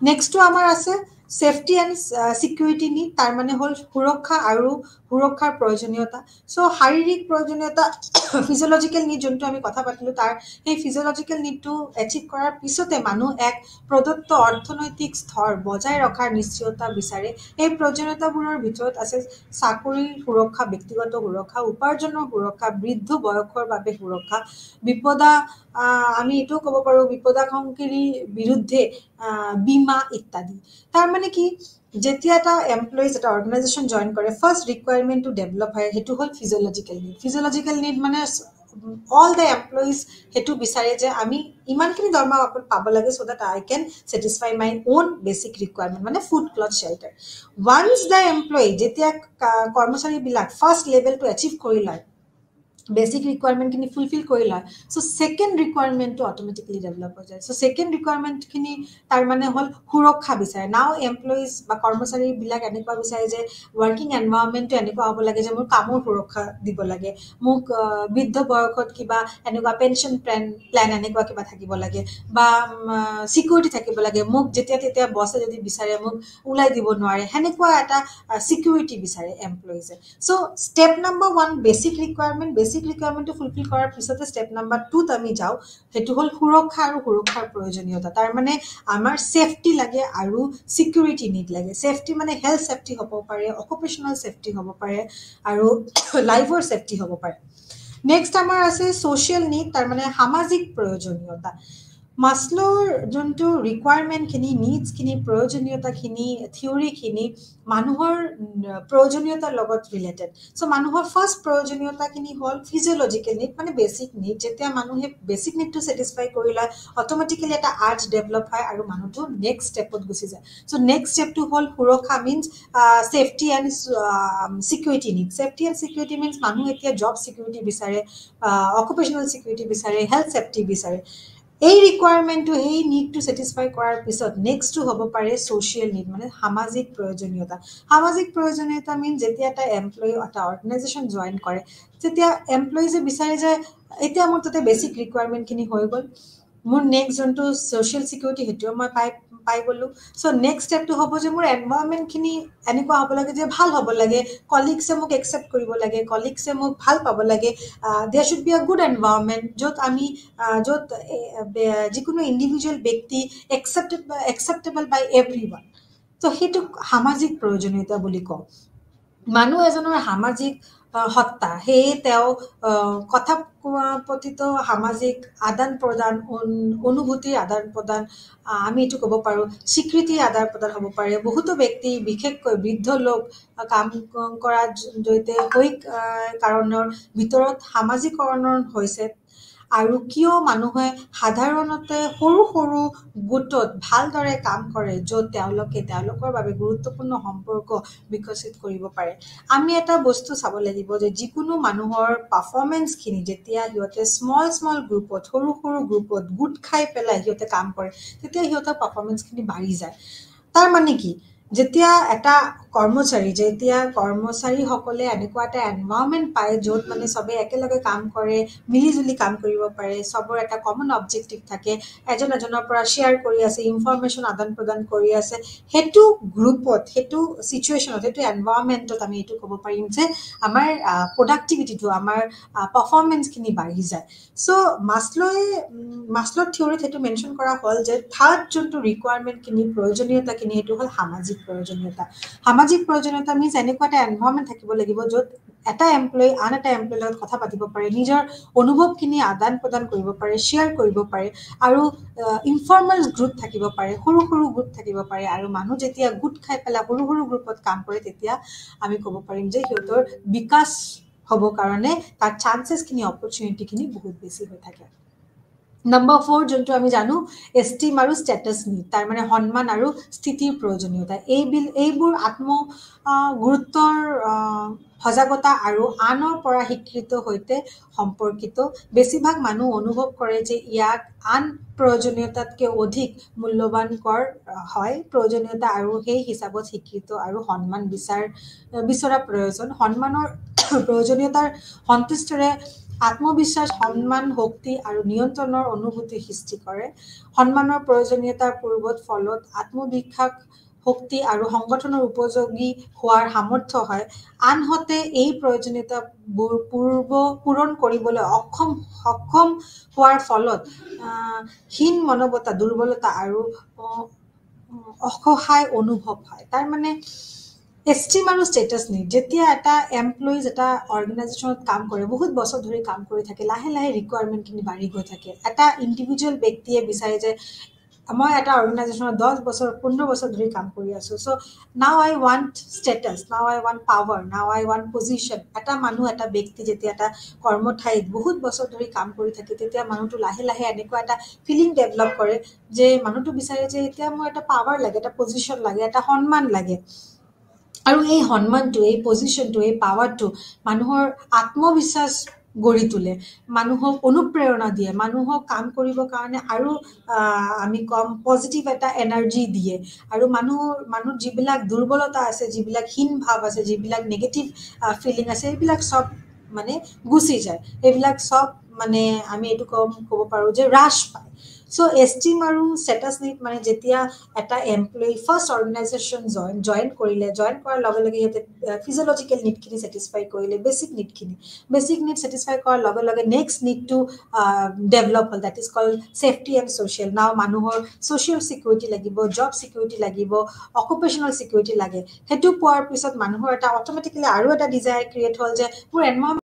নেক্সটটো আমাৰ আছে ছেফটি এণ্ড ছিকিউৰিটি নিড। তাৰমানে হ'ল সুৰক্ষা আৰু সুৰক্ষাৰ প্ৰয়োজনীয়তা। চ' শাৰীৰিক প্ৰয়োজনীয়তা ফিজিঅলজিকেল নিড যোনটো আমি কথা পাতিলোঁ, তাৰ সেই ফিজিঅলজিকেল নিডটো এচিভ কৰাৰ পিছতে মানুহ এক প্ৰদত্ত অৰ্থনৈতিক স্তৰ বজাই ৰখাৰ নিশ্চয়তা বিচাৰে। এই প্ৰয়োজনীয়তাবোৰৰ ভিতৰত আছে চাকৰিৰ সুৰক্ষা, ব্যক্তিগত সুৰক্ষা, উপাৰ্জনৰ সুৰক্ষা, বৃদ্ধ বয়সৰ বাবে সুৰক্ষা, আমি এইটোও ক'ব পাৰোঁ বিপদাশংকিৰ বিৰুদ্ধে বীমা ইত্যাদি। তাৰমানে কি, যেতিয়া এটা এমপ্লয়িজ এটা অৰ্গেনাইজেশ্যন জইন কৰে, ফাৰ্ষ্ট ৰিকুৱাৰমেণ্টটো ডেভেলপ হয়, সেইটো হ'ল ফিজিঅলজিকেল নিড। ফিজিঅলজিকেল নিড মানে অল দ্য এমপ্লয়িজ সেইটো বিচাৰে যে আমি ইমানখিনি দৰমহা পাব লাগে, so' that I can satisfy my own basic requirement, মানে food, cloth, shelter. Once the employee, যেতিয়া কৰ্মচাৰীবিলাক ফাৰ্ষ্ট লেভেলটো এচিভ কৰি লয়, বেচিক ৰিকুৱাৰমেণ্টখিনি ফুলফিল কৰি লয়, চ' ছেকেণ্ড ৰিকুৱাৰমেণ্টটো অট'মেটিকেলি ডেভেলপ হৈ যায়। চ' ছেকেণ্ড ৰিকুৱাৰমেণ্টখিনি তাৰমানে হ'ল সুৰক্ষা বিচাৰে। নাও এমপ্লয়িজ বা কৰ্মচাৰীবিলাক এনেকুৱা বিচাৰে যে ৱৰ্কিং এনভাইৰনমেণ্টটো এনেকুৱা হ'ব লাগে যে মোৰ কামৰ সুৰক্ষা দিব লাগে, মোক বৃদ্ধ বয়সত কিবা এনেকুৱা পেঞ্চন প্লেন এনেকুৱা কিবা থাকিব লাগে, বা ছিকিউৰিটি থাকিব লাগে, মোক যেতিয়া তেতিয়া বছে যদি বিচাৰে মোক ওলাই দিব নোৱাৰে, সেনেকুৱা এটা ছিকিউৰিটি বিচাৰে এমপ্লয়িজে। So' step number 1 basic requirement. Basic ৰিকুৱাৰমেণ্টটো ফুলফিল কৰাৰ পিছতে ষ্টেপ নাম্বাৰ 2ত আমি যাওঁ, সেইটো হ'ল সুৰক্ষা আৰু সুৰক্ষাৰ প্ৰয়োজনীয়তা। তাৰমানে আমাৰ ছেফটি লাগে আৰু ছিকিউৰিটি নিড লাগে। ছেফটি মানে হেল্থ ছেফটি হ'ব পাৰে, অকুপেশ্যনেল ছেফটি হ'ব পাৰে, আৰু লাইফৰ ছেফটি হ'ব পাৰে। নেক্সট আমাৰ আছে ছ'চিয়েল নিড, তাৰমানে সামাজিক প্ৰয়োজনীয়তা। মাছলোৰ যোনটো ৰিকুৱাৰমেণ্টখিনি, নিডছখিনি, প্ৰয়োজনীয়তাখিনি, থিয়ৰিখিনি মানুহৰ প্ৰয়োজনীয়তাৰ লগত ৰিলেটেড। চ' মানুহৰ ফাৰ্ষ্ট প্ৰয়োজনীয়তাখিনি হ'ল ফিজিঅলজিকেল নিড, মানে বেচিক নিড। যেতিয়া মানুহে বেচিক নিডটো ছেটিছফাই কৰি লয়, অট'মেটিকেলি এটা আৰ্জ ডেভেলপ হয় আৰু মানুহটো নেক্সট ষ্টেপত গুচি যায়। চ' নেক্সট ষ্টেপটো হ'ল সুৰক্ষা, means safety and security need. Safety and security means মানুহে এতিয়া জব ছিকিউৰিটি বিচাৰে, অকুপেশ্যনেল ছিকিউৰিটি বিচাৰে, হেল্থ ছেফটি বিচাৰে। এই ৰিকুৱাৰমেণ্টটো, এই নিডটো ছেটিছফাই কৰাৰ পিছত নেক্সটটো হ'ব পাৰে ছ'চিয়েল নিড, মানে সামাজিক প্ৰয়োজনীয়তা। সামাজিক প্ৰয়োজনীয়তা মিনছ যেতিয়া এটা এমপ্লয়ী এটা অৰ্গেনাইজেশ্যন জইন কৰে, তেতিয়া এমপ্লয়িজে বিচাৰে যে এতিয়া মোৰ তাতে বেচিক ৰিকুৱাৰমেণ্টখিনি হৈ গ'ল, মোৰ নেক্সট যোনটো ছ'চিয়েল ছিকিউৰিটি সেইটোও মই পাই গ'লো চ' নেক্সট ষ্টেপটো হ'ব যে মোৰ এনভাইৰনমেণ্টখিনি এনেকুৱা হ'ব লাগে যে ভাল হ'ব লাগে কলিগছে মোক একচেপ্ট কৰিব লাগে কলিগছে মোক ভাল পাব লাগে there should be a good environment য'ত আমি য'ত যিকোনো ইণ্ডিভিজুৱেল ব্যক্তি একচেপ্টেবল বাই এভৰি ওৱান ত' সেইটোক সামাজিক প্ৰয়োজনীয়তা বুলি কওঁ মানুহ এজনৰ সামাজিক সত্তা সেয়ে তেওঁ কথা কথিত সামাজিক আদান প্ৰদান অনুভূতিৰ আদান প্ৰদান আমি এইটো ক'ব পাৰোঁ স্বীকৃতিৰ আদান প্ৰদান হ'ব পাৰে বহুতো ব্যক্তি বিশেষকৈ বৃদ্ধ লোক কাম কৰাৰ জৰিয়তে শৈক্ষিক কাৰণৰ ভিতৰত সামাজিকৰণৰ হৈছে আৰু কিয় মানুহে সাধাৰণতে সৰু সৰু গোটত ভালদৰে কাম কৰে য'ত তেওঁলোকে তেওঁলোকৰ বাবে গুৰুত্বপূৰ্ণ সম্পৰ্ক বিকশিত কৰিব পাৰে আমি এটা বস্তু চাব লাগিব যে যিকোনো মানুহৰ পাৰফৰ্মেঞ্চখিনি যেতিয়া সিহঁতে স্মল গ্ৰুপত সৰু সৰু গ্ৰুপত গোট খাই পেলাই সিহঁতে কাম কৰে তেতিয়া সিহঁতৰ পাৰফৰ্মেঞ্চখিনি বাঢ়ি যায় তাৰ মানে কি যেতিয়া এটা কৰ্মচাৰীসকলে এনেকুৱা এটা এনভাইৰনমেণ্ট পায় য'ত মানে চবে একেলগে কাম কৰে মিলিজুলি কাম কৰিব পাৰে চবৰ এটা কমন অবজেক্টিভ থাকে এজন এজনৰ পৰা শ্বেয়াৰ কৰি আছে ইনফৰমেশ্যন আদান প্ৰদান কৰি আছে সেইটো গ্ৰুপত সেইটো চিটুৱেশ্যনত সেইটো এনভাইৰনমেণ্টত আমি এইটো ক'ব পাৰিম যে আমাৰ প্ৰডাক্টিভিটিটো আমাৰ পাৰফৰ্মেঞ্চখিনি বাঢ়ি যায় চ' মাছলৰ থিয়ৰিত সেইটো মেনশ্যন কৰা হ'ল যে থাৰ্ড যোনটো ৰিকুৱাৰমেণ্টখিনি প্ৰয়োজনীয়তাখিনি সেইটো হ'ল সামাজিক প্ৰয়োজনীয়তা মিনছ এনেকুৱা এটা এনভাইৰনমেণ্ট থাকিব লাগিব য'ত এটা এমপ্লয়ী আন এটা এমপ্লয়ীৰ লগত কথা পাতিব পাৰে নিজৰ অনুভৱখিনি আদান প্ৰদান কৰিব পাৰে শ্বেয়াৰ কৰিব পাৰে আৰু ইনফৰ্মেল গ্ৰুপ থাকিব পাৰে সৰু সৰু গ্ৰুপ থাকিব পাৰে আৰু মানুহ যেতিয়া গোট খাই পেলাই সৰু সৰু গ্ৰুপত কাম কৰে তেতিয়া আমি ক'ব পাৰিম যে সিহঁতৰ বিকাশ হ'ব কাৰণে তাৰ চান্সেছখিনি অপৰচুনিটিখিনি বহুত বেছি হৈ থাকে নম্বৰ 4 যোনটো আমি জানো এষ্টিম আৰু ষ্টেটাছ নিড তাৰ মানে সন্মান আৰু স্থিতিৰ প্ৰয়োজনীয়তা এইবোৰ গুৰুত্বৰ সজাগতা আৰু আনৰ পৰা স্বীকৃত সৈতে সম্পৰ্কিত বেছিভাগ মানুহ অনুভৱ কৰে যে ইয়াক আন প্ৰয়োজনীয়তাতকৈ অধিক মূল্যৱান হয় প্ৰয়োজনীয়তা আৰু সেই হিচাপত স্বীকৃত আৰু সন্মান বিচৰা প্ৰয়োজন সন্মানৰ প্ৰয়োজনীয়তাৰ সন্তুষ্টিৰে আত্মবিশ্বাস সন্মান শক্তি আৰু নিয়ন্ত্ৰণৰ অনুভূতি সৃষ্টি কৰে সন্মানৰ প্ৰয়োজনীয়তাৰ পূৰ্বত ফলত আত্মবিশ্বাস শক্তি আৰু সংগঠনৰ উপযোগী হোৱাৰ সামৰ্থ্য হয় আনহাতে এই প্ৰয়োজনীয়তাবোৰ পূৰণ কৰিবলৈ সক্ষম হোৱাৰ ফলত হীন মানৱতা দুৰ্বলতা আৰু অসহায় অনুভৱ হয় তাৰ মানে এষ্টিম আৰু ষ্টেটাছ নিড যেতিয়া এটা এমপ্লয়িজ এটা অৰ্গেনাইজেশ্যনত কাম কৰে বহুত বছৰ ধৰি কাম কৰি থাকে লাহে লাহে ৰিকুৱাৰমেণ্টখিনি বাঢ়ি গৈ থাকে এটা ইণ্ডিভিজুৱেল ব্যক্তিয়ে বিচাৰে যে মই এটা অৰ্গেনাইজেশ্যনত 10 বছৰ 15 বছৰ ধৰি কাম কৰি আছো চ' now I want status now I want power now I want position এটা মানুহ এটা ব্যক্তি যেতিয়া এটা কৰ্মঠাইত বহুত বছৰ ধৰি কাম কৰি থাকে তেতিয়া মানুহটো লাহে লাহে এনেকুৱা এটা ফিলিং ডেভেলপ কৰে যে মানুহটো বিচাৰে যে এতিয়া মোৰ এটা পাৱাৰ লাগে এটা পজিশ্যন লাগে এটা সন্মান লাগে আৰু এই সন্মানটো এই পজিশ্যনটো এই পাৱাৰটো মানুহৰ আত্মবিশ্বাস গঢ়ি তোলে মানুহক অনুপ্ৰেৰণা দিয়ে মানুহক কাম কৰিবৰ কাৰণে আৰু আমি কম পজিটিভ এটা এনাৰ্জি দিয়ে আৰু মানুহ যিবিলাক দুৰ্বলতা আছে যিবিলাক হীন ভাৱ আছে যিবিলাক নেগেটিভ ফিলিং আছে এইবিলাক চব মানে গুচি যায় এইবিলাক চব মানে আমি এইটো ক'ব পাৰোঁ যে হ্ৰাস পায় চ' এষ্টিম আৰু ষ্টেটাছ নিড মানে যেতিয়া এটা এমপ্লয়ী ফাৰ্ষ্ট অৰ্গেনাইজেশ্যন জইন কৰাৰ লগে লগে সিহঁতে ফিজিঅলজিকেল নিডখিনি ছেটিছফাই কৰিলে বেছিক নিড ছেটিছফাই কৰাৰ লগে লগে নেক্সট নিডটো ডেভেলপ হ'ল that is call safety and social নাও মানুহৰ ছ'চিয়েল ছিকিউৰিটি লাগিব জব ছিকিউৰিটি লাগিব অকুপেশ্যনেল ছিকিউৰিটি লাগে সেইটো পোৱাৰ পিছত মানুহৰ এটা অট'মেটিকেলি আৰু এটা ডিজায়াৰ ক্ৰিয়েট হ'ল যে মোৰ এনভাইৰনমেণ্ট